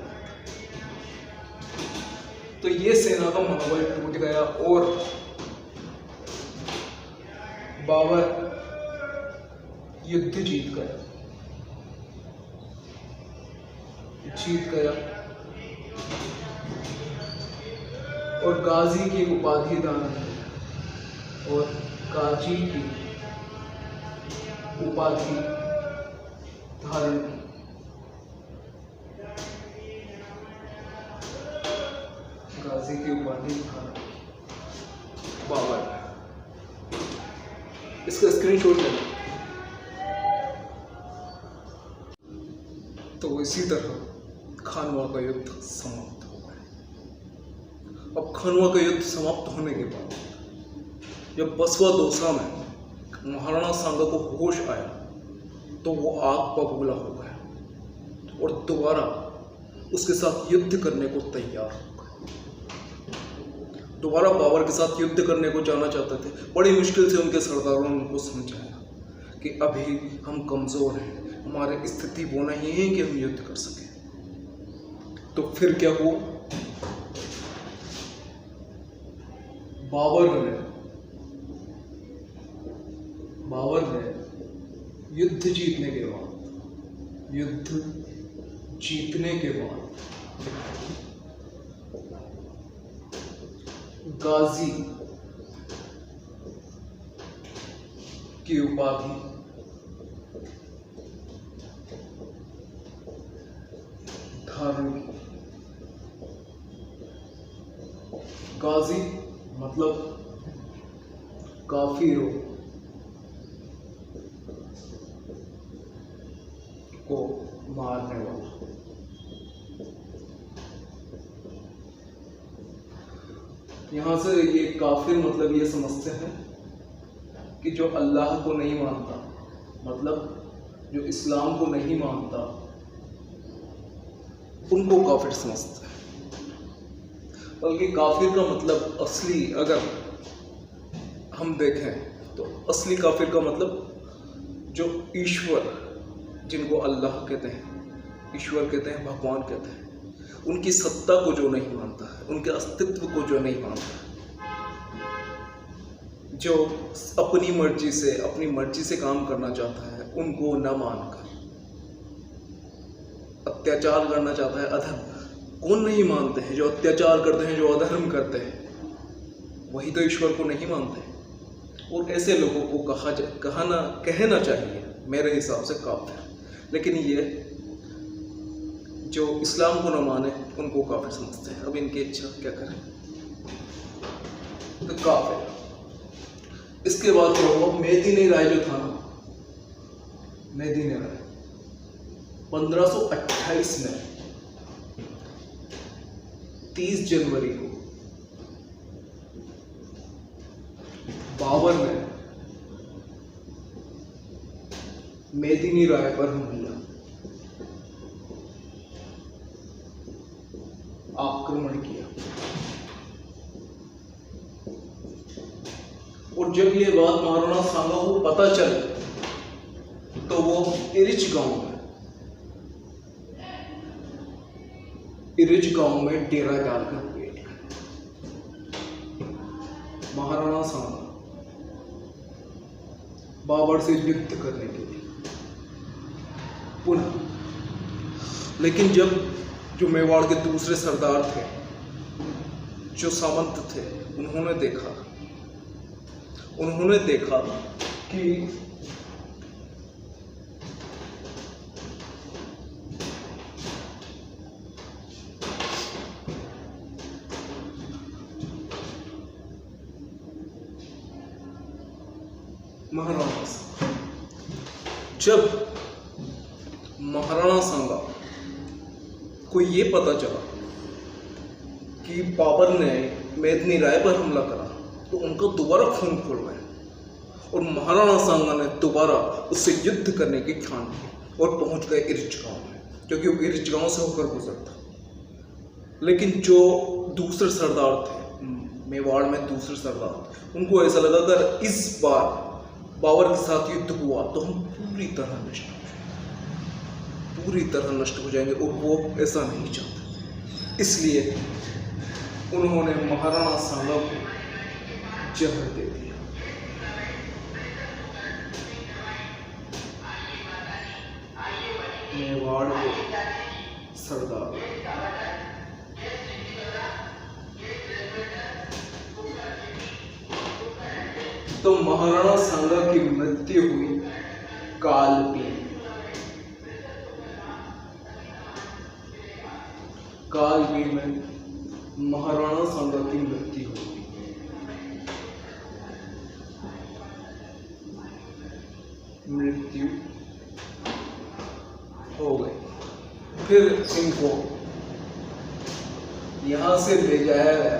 तो ये सेना का मनोबल टूट गया और बाबर युद्ध जीत गया और गाजी की उपाधि दान और गाजी की उपाधि धारण की। गाजी की उपाधि धारण बाबर, इसका स्क्रीनशॉट लेना। तो इसी तरह खानवा का युद्ध समाप्त हो गया। अब खानवा का युद्ध समाप्त होने के बाद जब बसवा दौसा में महाराणा सांगा को होश आया तो वो आग बबूला हो गया और दोबारा उसके साथ युद्ध करने को तैयार हो गए। दोबारा बाबर के साथ युद्ध करने को जाना चाहते थे। बड़ी मुश्किल से उनके सरदारों ने उनको समझाया कि अभी हम कमज़ोर हैं, हमारी स्थिति वो नहीं है कि हम युद्ध कर सकें। तो फिर क्या हुआ, बाबर ने युद्ध जीतने के बाद गाजी की उपाधि धारण की। गाजी मतलब काफिरों को मारने वाला। यहां से ये काफिर मतलब ये समझते हैं कि जो अल्लाह को नहीं मानता, मतलब जो इस्लाम को नहीं मानता, उनको काफिर समझते हैं। बल्कि काफिर का मतलब असली अगर हम देखें तो असली काफिर का मतलब जो ईश्वर, जिनको अल्लाह कहते हैं, ईश्वर कहते हैं, भगवान कहते हैं, उनकी सत्ता को जो नहीं मानता है, उनके अस्तित्व को जो नहीं मानता है, जो अपनी मर्जी से काम करना चाहता है, उनको न मानकर अत्याचार करना चाहता है, अधर्म। कौन नहीं मानते हैं? जो अत्याचार करते हैं, जो अधर्म करते हैं, वही तो ईश्वर को नहीं मानते। और ऐसे लोगों को कहना चाहिए मेरे हिसाब से काफिर। लेकिन ये जो इस्लाम को न माने उनको काफिर समझते हैं। अब इनकी इच्छा क्या करें, तो काफिर। इसके बाद क्या हुआ, मेदिनी राय जो था ना, मेदिनी राय 1528 में 30 जनवरी को बाबर ने मेदिनी राय पर हमला, आक्रमण किया। और जब ये बात महाराणा सांगा को पता चली तो वो इरिच गांव में डेरा डालकर बैठ गए। महाराणा सांगा बाबर से युद्ध करने के लिए पुनः। लेकिन जब जो मेवाड़ के दूसरे सरदार थे, जो सामंत थे, उन्होंने देखा कि महाराणा सांगा। जब महाराणा सांगा को ये पता चला कि बाबर ने मेदिनी राय पर हमला करा तो उनका दोबारा खून खोल गया और महाराणा सांगा ने दोबारा उससे युद्ध करने की ठान ली और पहुंच गए इर्च गांव में, क्योंकि वो इर्च गांव से होकर गुजरता। लेकिन जो दूसरे सरदार थे मेवाड़ में, दूसरे सरदार, उनको ऐसा लगा अगर इस बार बाबर के साथ युद्ध हुआ तो हम पूरी तरह नष्ट हो जाएंगे और वो ऐसा नहीं चाहते। इसलिए उन्होंने महाराणा सांगा को जहर दे दिया। मेवाड़ के सरदार तो महाराणा सांगा की मृत्यु हुई कालपीन में महाराणा सांगा की मृत्यु हुई। मृत्यु हो गई। फिर इनको यहां से ले जाया गया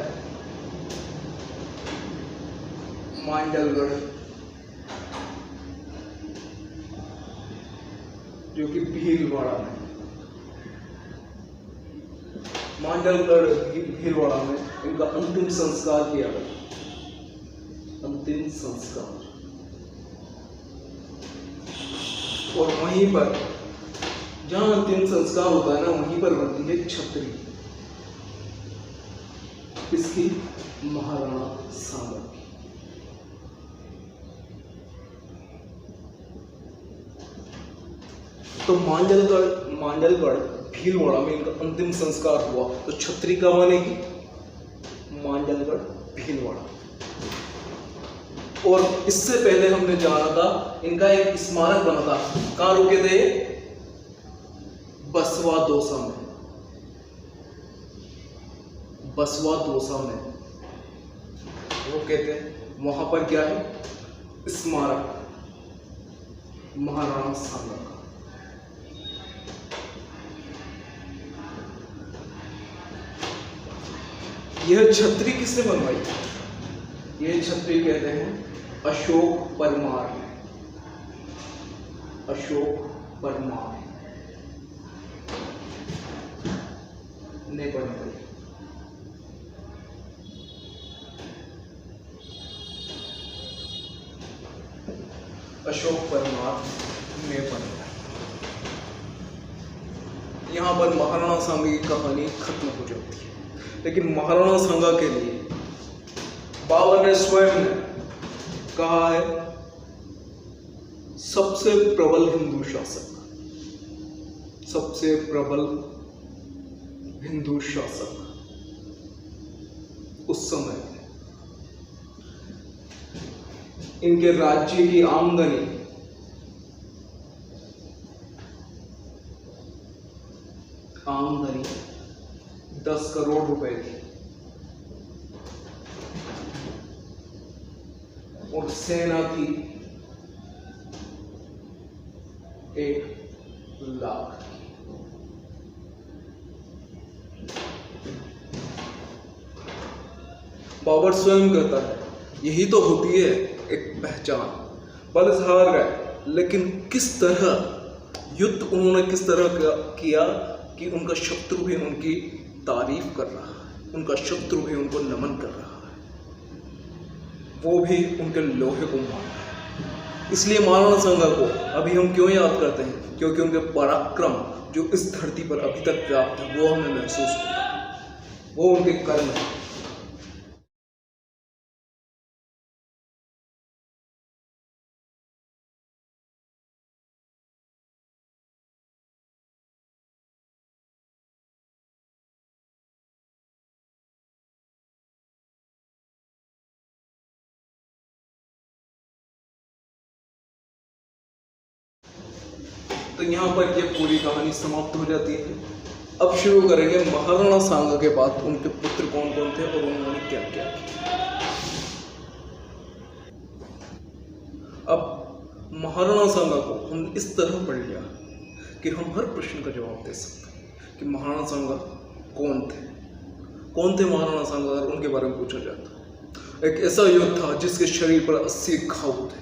मांडलगढ़, जो कि भीलवाड़ा में, मांडलगढ़ भीलवाड़ा में इनका अंतिम संस्कार किया गया। अंतिम संस्कार। और वहीं पर जहां अंतिम संस्कार होता है ना, वहीं पर बनती है छतरी। किसकी? महाराणा सांगा की। तो मांडलगढ़ भीलवाड़ा में इनका अंतिम संस्कार हुआ तो छतरी कहाँ बनेगी? मांडलगढ़ भीलवाड़ा। और इससे पहले हमने जाना था इनका एक स्मारक बना था। कहाँ रुके थे? बसवा दौसा में। बसवा दौसा में रुके थे। वहां पर क्या है? स्मारक महाराणा सांगा का। यह छतरी किसने बनवाई? यह छतरी कहते हैं अशोक परमार ने। अशोक परमार ने बनवाई। अशोक परमार ने बनवाई। यहां पर महाराणा सांगा की कहानी खत्म हो जाती है। लेकिन महाराणा सांगा के लिए बाबर ने स्वयं ने कहा है सबसे प्रबल हिंदू शासक, सबसे प्रबल हिंदू शासक उस समय इनके राज्य की आमदनी 10 करोड़ रुपए थी और सेना की 1 लाख। बाबर स्वयं कहता है यही तो होती है एक पहचान। बल हार गए, लेकिन किस तरह युद्ध उन्होंने किस तरह किया कि उनका शत्रु भी उनकी तारीफ कर रहा है, उनका शत्रु भी उनको नमन कर रहा है, वो भी उनके लोहे को मान रहा है। इसलिए महाराणा सांगा को अभी हम क्यों याद करते हैं? क्योंकि उनके पराक्रम जो इस धरती पर अभी तक व्याप्त है वो हमें महसूस होता है, वो उनके कर्म है। तो यहाँ पर ये पूरी कहानी समाप्त हो जाती है। अब शुरू करेंगे महाराणा सांगा के बाद उनके पुत्र कौन कौन थे और उन्होंने क्या क्या किया। अब महाराणा सांगा को हमने इस तरह पढ़ लिया कि हम हर प्रश्न का जवाब दे सकते हैं कि महाराणा सांगा कौन थे महाराणा सांगा, अगर उनके बारे में पूछा जाता। एक ऐसा योद्धा जिसके शरीर पर 80 घाव थे।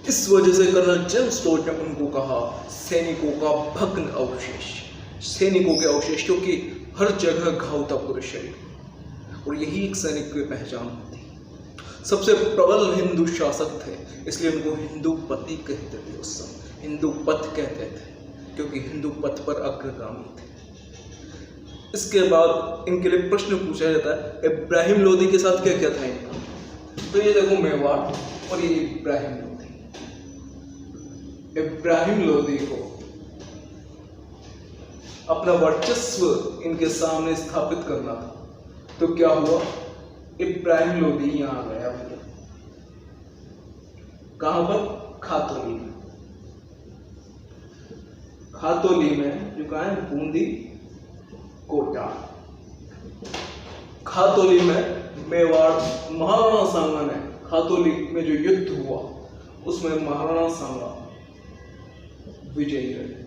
इस वजह से कर्नल जेम्स टॉड ने उनको कहा सैनिकों का भग्न अवशेष, सैनिकों के अवशेष, क्योंकि हर जगह घाव था पूरे शरीर, और यही एक सैनिक की पहचान होती। सबसे प्रबल हिंदू शासक थे, इसलिए उनको हिंदू पति कहते थे। उस समय हिंदू पथ कहते थे क्योंकि हिंदू पथ पर अग्रगामी थे। इसके बाद इनके लिए प्रश्न पूछा जाता है इब्राहिम लोदी के साथ क्या क्या था इनका। तो ये देखो मेवाड़ और ये इब्राहिम लोदी। इब्राहिम लोदी को अपना वर्चस्व इनके सामने स्थापित करना था, तो क्या हुआ, इब्राहिम लोदी यहां गया भैया। कहां पर? खातौली में। खातौली में जो कहा है बूंदी कोटा, खातौली में मेवाड़ महाराणा सांगा ने, खातौली में जो युद्ध हुआ उसमें महाराणा सांगा विजयी रहे।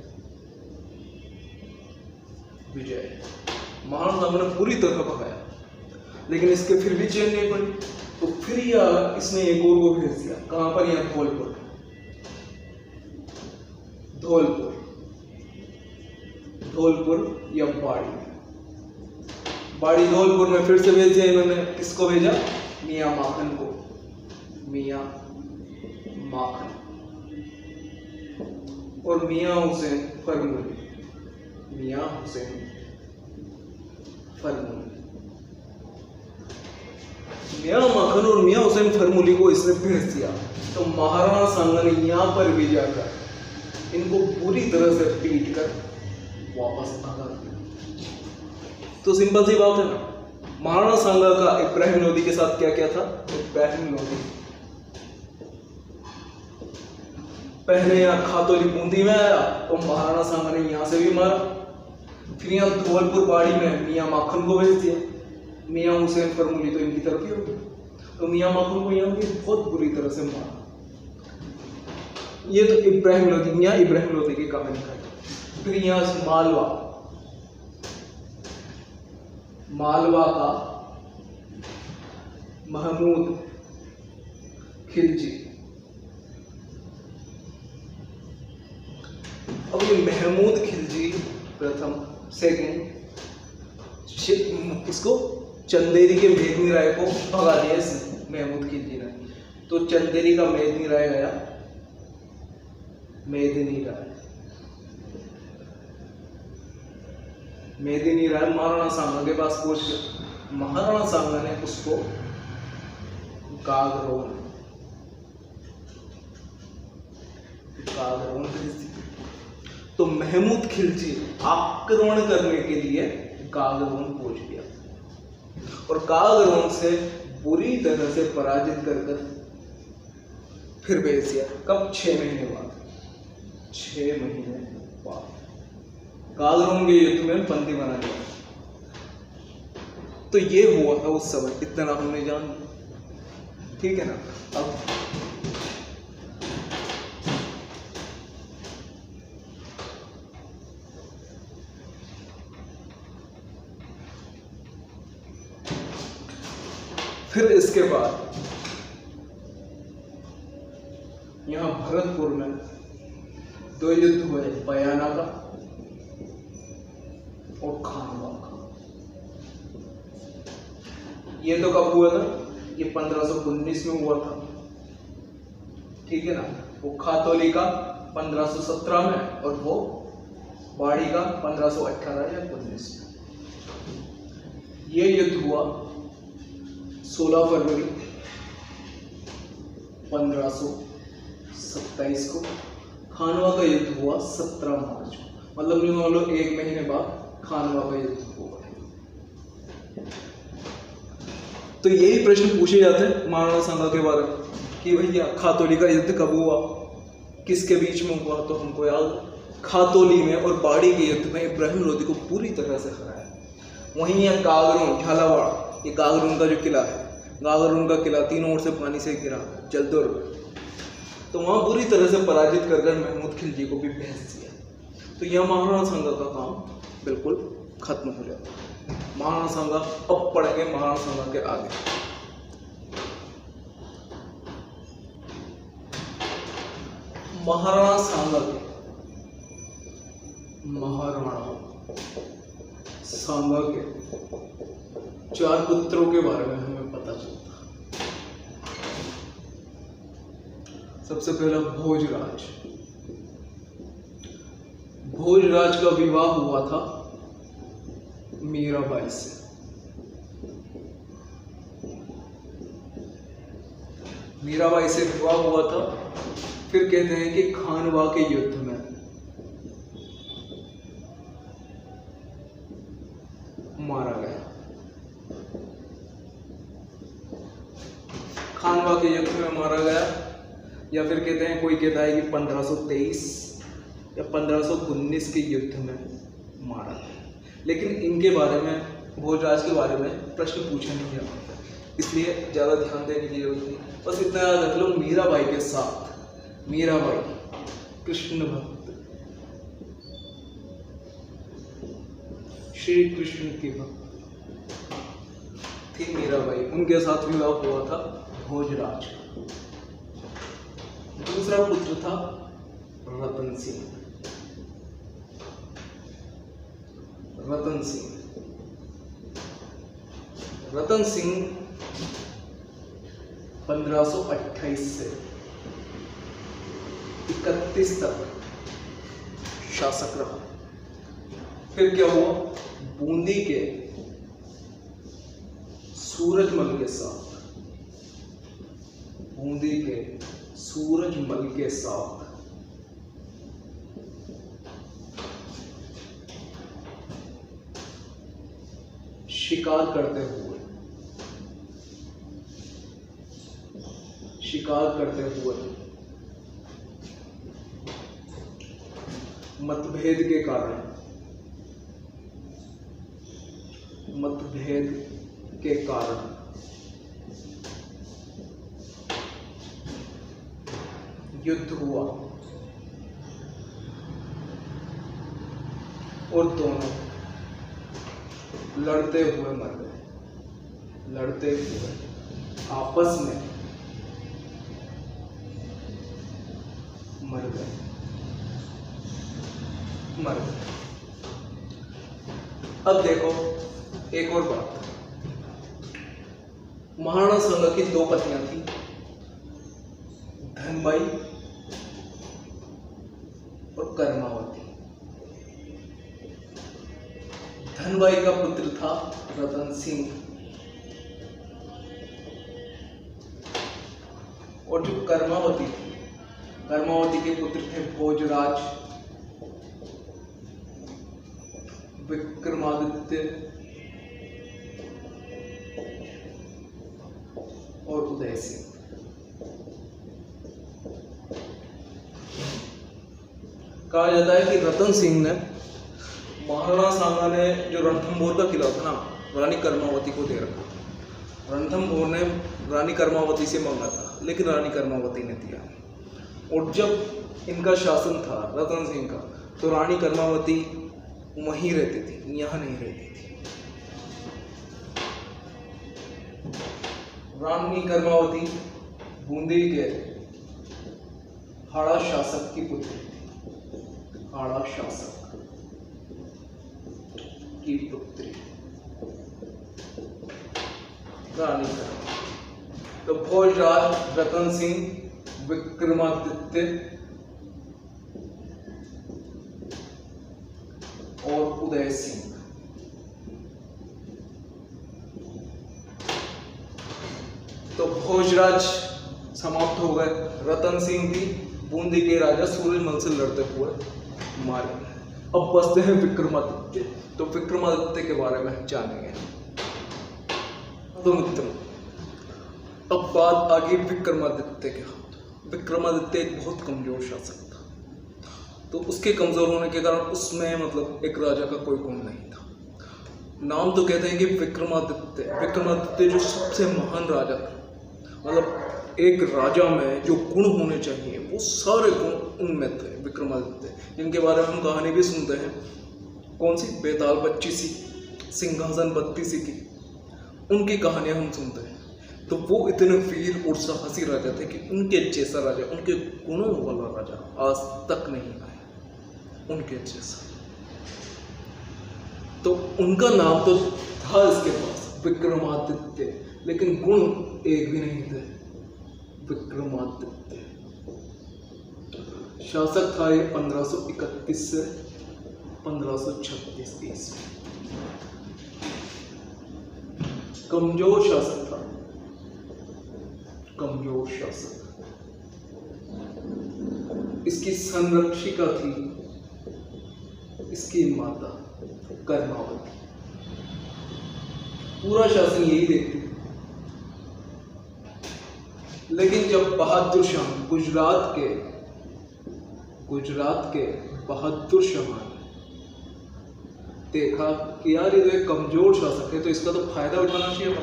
विजय महाराणा सांगा ने पूरी तरह भगाया, लेकिन इसके फिर भी चैन नहीं पड़ी, तो फिर इसने एक और को भेज दिया। कहां पर? यहां धौलपुर। धौलपुर या बाड़ी धौलपुर में फिर से भेज दिया इन्होंने। किसको भेजा? मियां माखन को। मियां माखन और मियां हुसैन फरमूली। मियां हुसैन फरमूली, मियां माखन और मियां हुसैन फरमूली को इसने भेज दिया। तो महाराणा सांगा ने यहां पर भी जाकर इनको पूरी तरह से पीट कर वापस भगा दिया। तो सिंपल सी बात है ना, महाराणा सांगा का इब्राहिम लोदी के साथ क्या क्या था। इब्राहिम लोदी पहले यहाँ खातौली बूंदी में आया, तो महाराणा सांगा ने यहां से भी मारा। फिर यहाँ धौलपुर बाड़ी में मियां माखन को भेज दिया। मियां हुसैन फरमूली तो इनकी तरफ ही हो गई, तो मियां माखन को यहाँ भी बहुत बुरी तरह से मारा। ये तो इब्राहिम लोदी, यहाँ इब्राहिम लोदी की कहानी है। फिर यहाँ मालवा का महमूद खिलजी। अब ये महमूद खिलजी प्रथम, सेकंड, इसको चंदेरी के मेदिनी राय को भगा दिया इसने, महमूद खिलजी ने। तो चंदेरी का मेदिनी राय गया, मेदिनी राय महाराणा सांगा के पास पहुंच गया। महाराणा सांगा ने उसको गागरोन भेज दिया। तो महमूद खिलजी आक्रमण करने के लिए गागरोन पहुंच गया और गागरोन से बुरी तरह से पराजित कर फिर भेज दिया। कब? 6 महीने बाद। 6 महीने बाद गागरोन के युद्ध में बंदी बना लिया। तो ये हुआ था उस समय, इतना हमने जान लिया, ठीक है ना। अब फिर इसके बाद यहां भरतपुर में 2 युद्ध हुए, बयाना का और खानवा का। ये तो कब हुआ था? ये 1519 में हुआ था, ठीक है ना। वो खातौली का 1517 में और वो बाड़ी का 1518 या 19 में। ये युद्ध हुआ 16 फरवरी 1527 को। खानवा का युद्ध हुआ 17 मार्च को, मतलब यूं लोग 1 महीने बाद खानवा का युद्ध हुआ। तो यही प्रश्न पूछे जाते हैं महाराणा सांगा के बारे में कि भैया खातौली का युद्ध कब हुआ, किसके बीच में हुआ। तो हमको याद, खातौली में और बाड़ी के युद्ध में इब्राहिम लोदी को पूरी तरह से हराया। वहीं यह गागरोन, झालावाड़, ये गागरोन का जो किला है, गागरोन का किला तीनों ओर से पानी से घिरा, जलदुर्ग। तो वहाँ बुरी तरह से पराजित कर महमूद खिलजी को भी भेज दिया। तो यह महाराणा सांगा का काम बिल्कुल खत्म हो जाता। महाराणा सांगा अब पढ़ेंगे महाराणा सांगा के आगे। महाराणा सांगा के चार पुत्रों के बारे में हमें पता चलता। सबसे पहला भोजराज। भोजराज का विवाह हुआ था मीराबाई से। मीराबाई से विवाह हुआ था, फिर कहते हैं कि खानवा के युद्ध में मारा गया। खानवा के युद्ध में मारा गया, या फिर कहते हैं, कोई कहता है कि 1523 या 1519 के युद्ध में मारा गया। लेकिन इनके बारे में, भोजराज के बारे में प्रश्न पूछा नहीं जाता, इसलिए ज़्यादा ध्यान देने की जरूरत नहीं। बस इतना याद रख लो, मीराबाई के साथ, मीराबाई कृष्ण भक्त, श्री कृष्ण की भक्त थी मीराबाई, उनके साथ विवाह हुआ था भोजराज का। दूसरा पुत्र था रतन सिंह। रतन सिंह 1528 से 31 तक शासक रहा। फिर क्या हुआ, बूंदी के सूरजमल के साथ शिकार करते हुए मतभेद के कारण युद्ध हुआ और दोनों लड़ते हुए आपस में मर गए। अब देखो एक और बात, महाराणा सांगा की दो पत्नियां थी, धनबाई और कर्मावती। धनबाई का पुत्र था रतन सिंह, और जो कर्मावती थी, कर्मावती के पुत्र थे भोजराज, विक्रमादित्य और उदय सिंह। कहा जाता है कि रतन सिंह ने, महाराणा सांगा ने जो रणथंभौर का किला था ना, रानी कर्मावती को दे रखा। रणथंभौर ने रानी कर्मावती से मांगा था, लेकिन रानी कर्मावती ने दिया। और जब इनका शासन था रतन सिंह का, तो रानी कर्मावती वहीं रहती थी, यहाँ नहीं रहती थी। रानी कर्मावती बूंदी के हाड़ा शासक की पुत्री थी, हाड़ा शासक की पुत्री रानी कर्मावती। तो भोजराज, रतन सिंह, विक्रमादित्य और उदय सिंह, तो भोजराज समाप्त हो गए। रतन सिंह भी बूंदी के राजा सूरजमल से लड़ते हुए मारे। अब बसते हैं विक्रमादित्य। तो विक्रमादित्य के बारे में जानेंगे। तो मित्रों, अब बात आ गई विक्रमादित्य के हाथ। विक्रमादित्य एक बहुत कमजोर शासक था, तो उसके कमजोर होने के कारण उसमें मतलब एक राजा का कोई गुण नहीं था। नाम तो कहते हैं कि विक्रमादित्य जो सबसे महान राजा था, मतलब एक राजा में जो गुण होने चाहिए वो सारे गुण उनमें थे विक्रमादित्य, जिनके बारे में हम कहानी भी सुनते हैं। कौन सी? बेताल बच्ची सी, सिंहासन बत्ती सी की, उनकी कहानियां हम सुनते हैं। तो वो इतने वीर और साहसी राजा थे कि उनके जैसा राजा, उनके गुणों वाला राजा आज तक नहीं आया उनके जैसा। तो उनका नाम तो था इसके पास विक्रमादित्य, लेकिन गुण एक भी नहीं थे विक्रमादित्य। शासक था ये 1531 से 1536 ईस्वी। कमजोर शासक था, कमजोर शासक। इसकी संरक्षिका थी इसकी माता कर्मावती। पूरा शासन यही देखती। लेकिन जब बहादुर शाह गुजरात के बहादुर शाह ने देखा कि यार ये तो एक कमजोर शासक है, तो इसका तो फायदा उठाना चाहिए।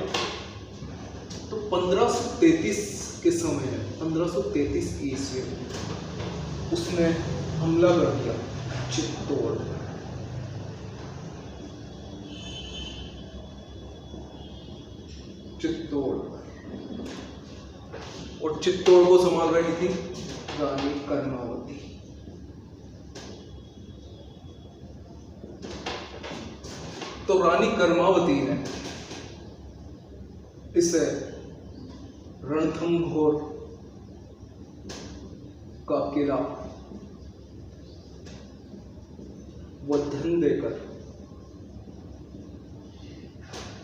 तो 1533 के समय, 1533 ईस्वी में उसने हमला कर दिया चित्तौड़। और चित्तौड़ को संभाल रही थी रानी कर्मावती। तो रानी कर्मावती ने इसे रणथंभोर का किला वो धन देकर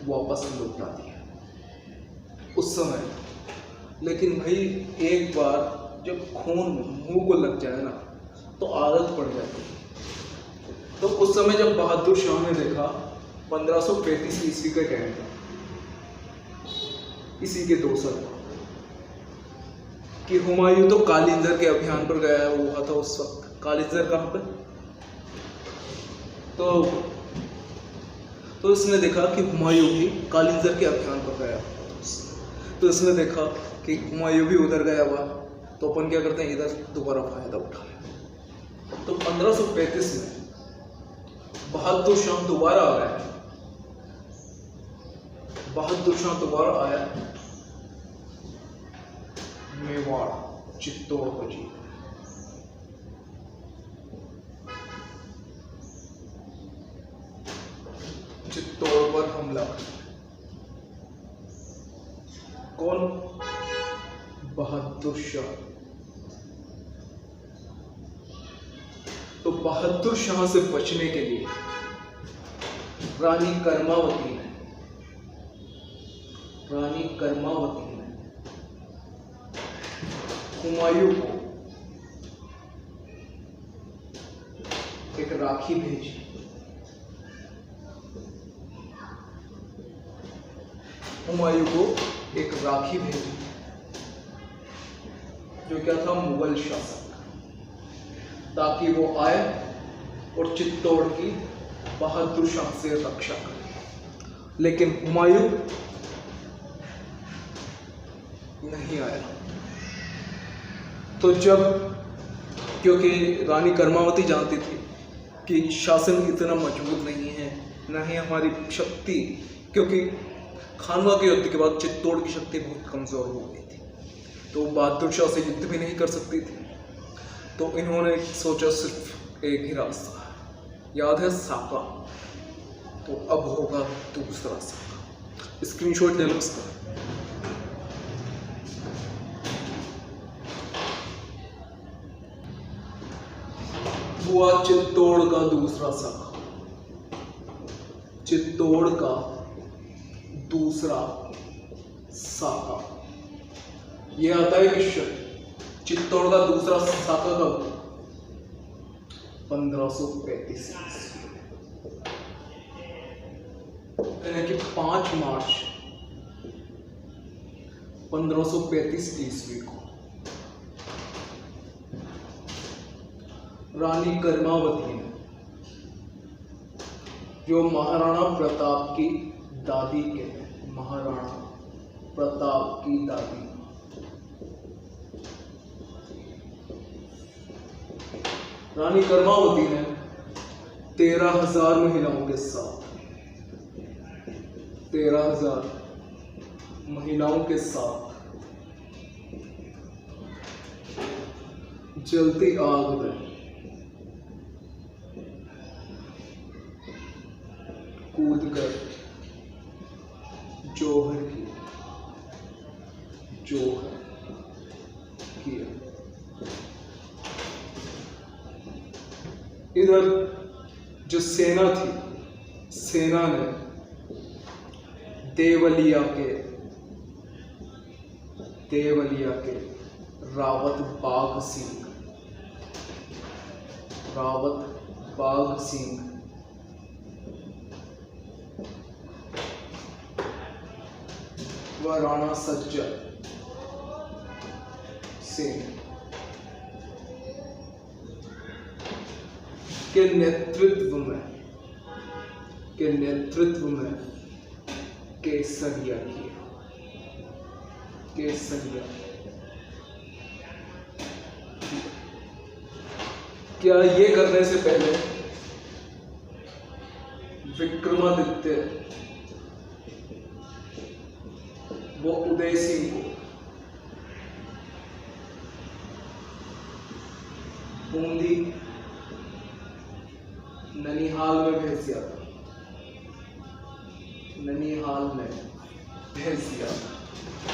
वापस लौटा दिया उस समय। लेकिन भाई एक बार जब खून मुंह को लग जाए ना तो आदत पड़ जाती है। तो उस समय जब बहादुर शाह ने देखा, 1535 ईस्वी का टाइम था, इसी के 2 साल कि हुमायूं तो कालिंजर के अभियान पर गया हुआ था उस वक्त। कालिंजर कहाँ पे? तो इसने देखा कि हुमायूं भी कालिंजर के अभियान पर गया। तो इसने देखा कि हुमायूं भी उधर गया हुआ, तो अपन क्या करते हैं, इधर दोबारा फायदा उठा लें। तो 1535 में बहादुर शाह दोबारा आया। बहादुर शाह दोबारा आया मेवाड़, चित्तौड़ को जीत। चित्तौड़ पर हमला। कौन? बहादुर शाह। तो बहादुर शाह से बचने के लिए रानी कर्मावती ने हुमायूं को एक राखी भेजी। हुमायूं को एक राखी भेजी जो क्या था, मुगल शासक, ताकि वो आए और चित्तौड़ की बहादुर शाह से रक्षा करे। लेकिन हुमायूं नहीं आया। तो जब, क्योंकि रानी कर्मावती जानती थी कि शासन इतना मजबूत नहीं है, ना ही हमारी शक्ति, क्योंकि खानवा के युद्ध के बाद चित्तौड़ की शक्ति बहुत कमजोर हो गई थी, तो बहादुर शाह से युद्ध भी नहीं कर सकती थी। तो इन्होंने सोचा सिर्फ एक ही रास्ता, याद है साका, तो अब होगा दूसरा साका। स्क्रीनशॉट ले लो इसका। हुआ चित्तौड़ का दूसरा साका, चित्तौड़ का दूसरा साका। ये आता है क्वेश्चन, चित्तौड़ का दूसरा साका कब? 1535 यानी कि 5 मार्च 1535 ईस्वी को रानी कर्मावती ने, जो महाराणा प्रताप की दादी के, महाराणा प्रताप की दादी, रानी कर्मावती ने 13,000 महिलाओं के साथ 13,000 महिलाओं के साथ जलती आग में कूदकर जौहर किया। इधर जो सेना थी, सेना ने देवलिया के रावत बाघ सिंह व राणा सज्जन सिंह के नेतृत्व में केसरिया क्या ये करने से पहले विक्रमादित्य वो उदय सिंह को बूंदी ननिहाल में भेज दिया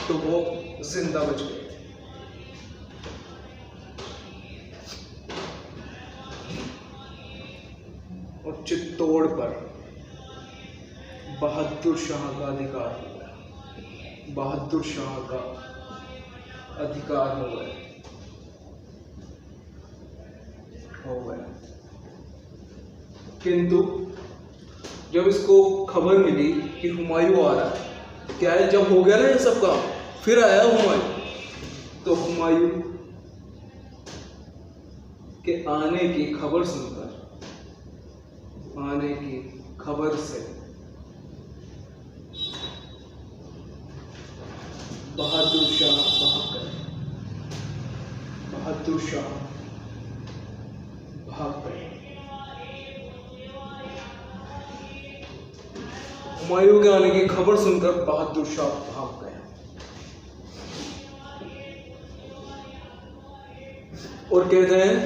तो वो जिंदा बच गए। और चित्तौड़ पर बहादुर शाह का अधिकार हो गया। किंतु जब इसको खबर मिली कि हुमायूं आ रहा है, क्या है, जब हो गया ना ये सब काम, फिर आया हुमायूं, तो हुमायूं के आने की खबर से बहादुर शाह भाग गए। हुमायूं के आने की खबर सुनकर बहादुर शाह भाग गया और कहते हैं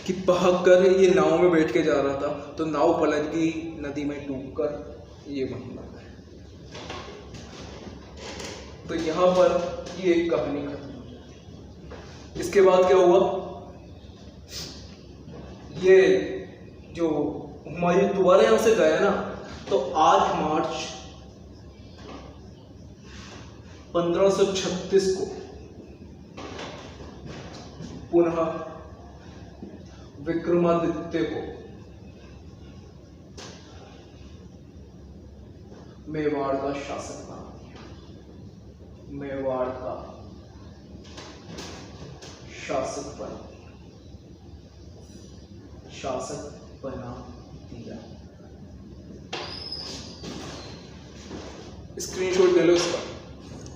कि भागकर ये नाव में बैठ के जा रहा था तो नाव पलट गई, नदी में डूबकर ये वहीं मर गए। तो यहां पर ये एक कहानी खत्म। इसके बाद क्या हुआ, ये जो हुमायूं दोबारा यहां से गया ना, तो 8 मार्च 1536 को पुनः विक्रमादित्य को मेवाड़ का शासक बना दिया। शासक बना दिया। स्क्रीनशॉट ले लो इसका,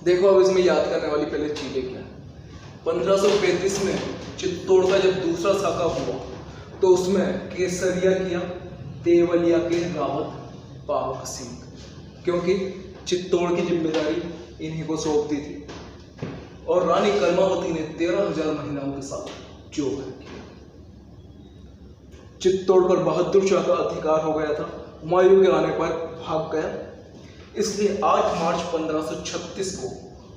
देखो अब इसमें याद करने वाली पहले चीजें क्या है। 1535 में चित्तौड़ का जब दूसरा साका हुआ तो उसमें केसरिया किया देवलिया के रावत बाघ सिंह, क्योंकि चित्तौड़ की जिम्मेदारी इन्हीं को सौंप दी थी। और रानी कर्मावती ने 13,000 महिलाओं के साथ जौहर किया। चित्तौड़ पर बहादुर शाह का अधिकार हो गया था, हुमायूं के आने पर भाग गया। इसलिए 8 मार्च 1536 को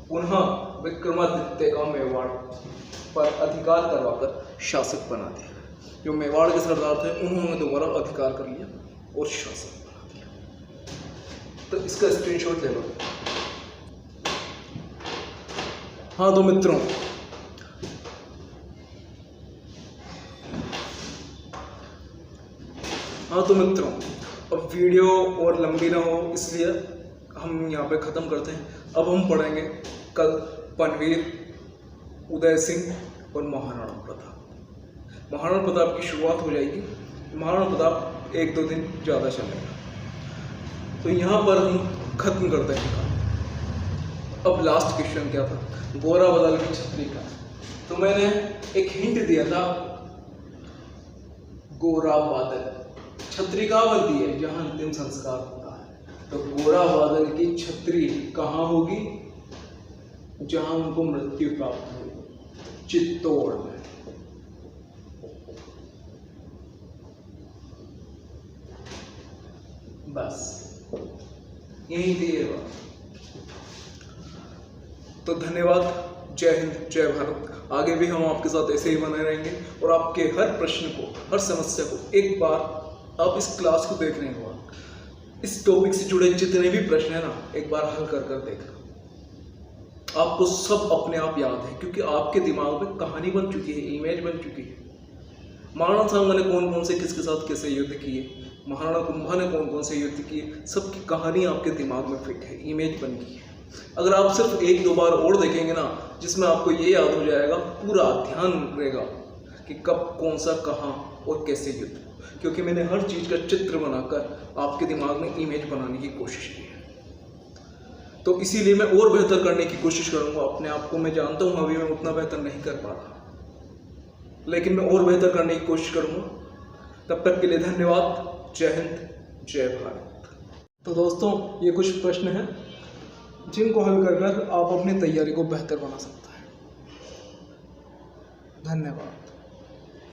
पुनः विक्रमादित्य का मेवाड़ पर अधिकार करवाकर शासक बना दिया। जो मेवाड़ के सरदार थे उन्होंने दोबारा अधिकार कर लिया और शासक बना दिया। तो इसका स्क्रीनशॉट ले लो। हाँ तो मित्रों, अब वीडियो और लंबी ना हो इसलिए हम यहाँ पे ख़त्म करते हैं। अब हम पढ़ेंगे कल पनवीर, उदय सिंह और महाराणा प्रताप। महाराणा प्रताप की शुरुआत हो जाएगी। महाराणा प्रताप 1-2 दिन ज़्यादा चलेगा। तो यहाँ पर हम ख़त्म करते हैं। अब लास्ट क्वेश्चन क्या था, गोरा बदल की छतरी का। तो मैंने एक हिंट दिया था गोरा बादल। छतरी कहाँ बनती है? जहाँ अंतिम संस्कार होता है। तो गोरा बादल की छतरी कहाँ होगी? जहाँ उनको मृत्यु प्राप्त होगी, चित्तौड़ में। बस यही थी ये बात। तो धन्यवाद, जय हिंद, जय भारत। आगे भी हम आपके साथ ऐसे ही बने रहेंगे और आपके हर प्रश्न को, हर समस्या को एक बार आप इस क्लास को देखने के बाद इस टॉपिक से जुड़े जितने भी प्रश्न है ना, एक बार हल कर कर देखना। आपको सब अपने आप याद है, क्योंकि आपके दिमाग में कहानी बन चुकी है, इमेज बन चुकी है। महाराणा सांगा ने कौन कौन से किसके साथ कैसे युद्ध किए, महाराणा कुंभा ने कौन कौन से युद्ध किए, सबकी कहानी आपके दिमाग में फिट है, इमेज बन गई है। अगर आप सिर्फ एक दो बार और देखेंगे ना, जिसमें आपको ये याद हो जाएगा, पूरा ध्यान रहेगा कि कब कौन सा कहाँ और कैसे युद्ध, क्योंकि मैंने हर चीज़ का चित्र बनाकर आपके दिमाग में इमेज बनाने की कोशिश की है। तो इसीलिए मैं और बेहतर करने की कोशिश करूँगा अपने आप को। मैं जानता हूँ अभी मैं उतना बेहतर नहीं कर पा रहा, लेकिन मैं और बेहतर करने की कोशिश करूँगा। तब तक के लिए धन्यवाद, जय हिंद, जय भारत। तो दोस्तों, ये कुछ प्रश्न हैं जिनको हल कर कर आप अपनी तैयारी को बेहतर बना सकते हैं। धन्यवाद।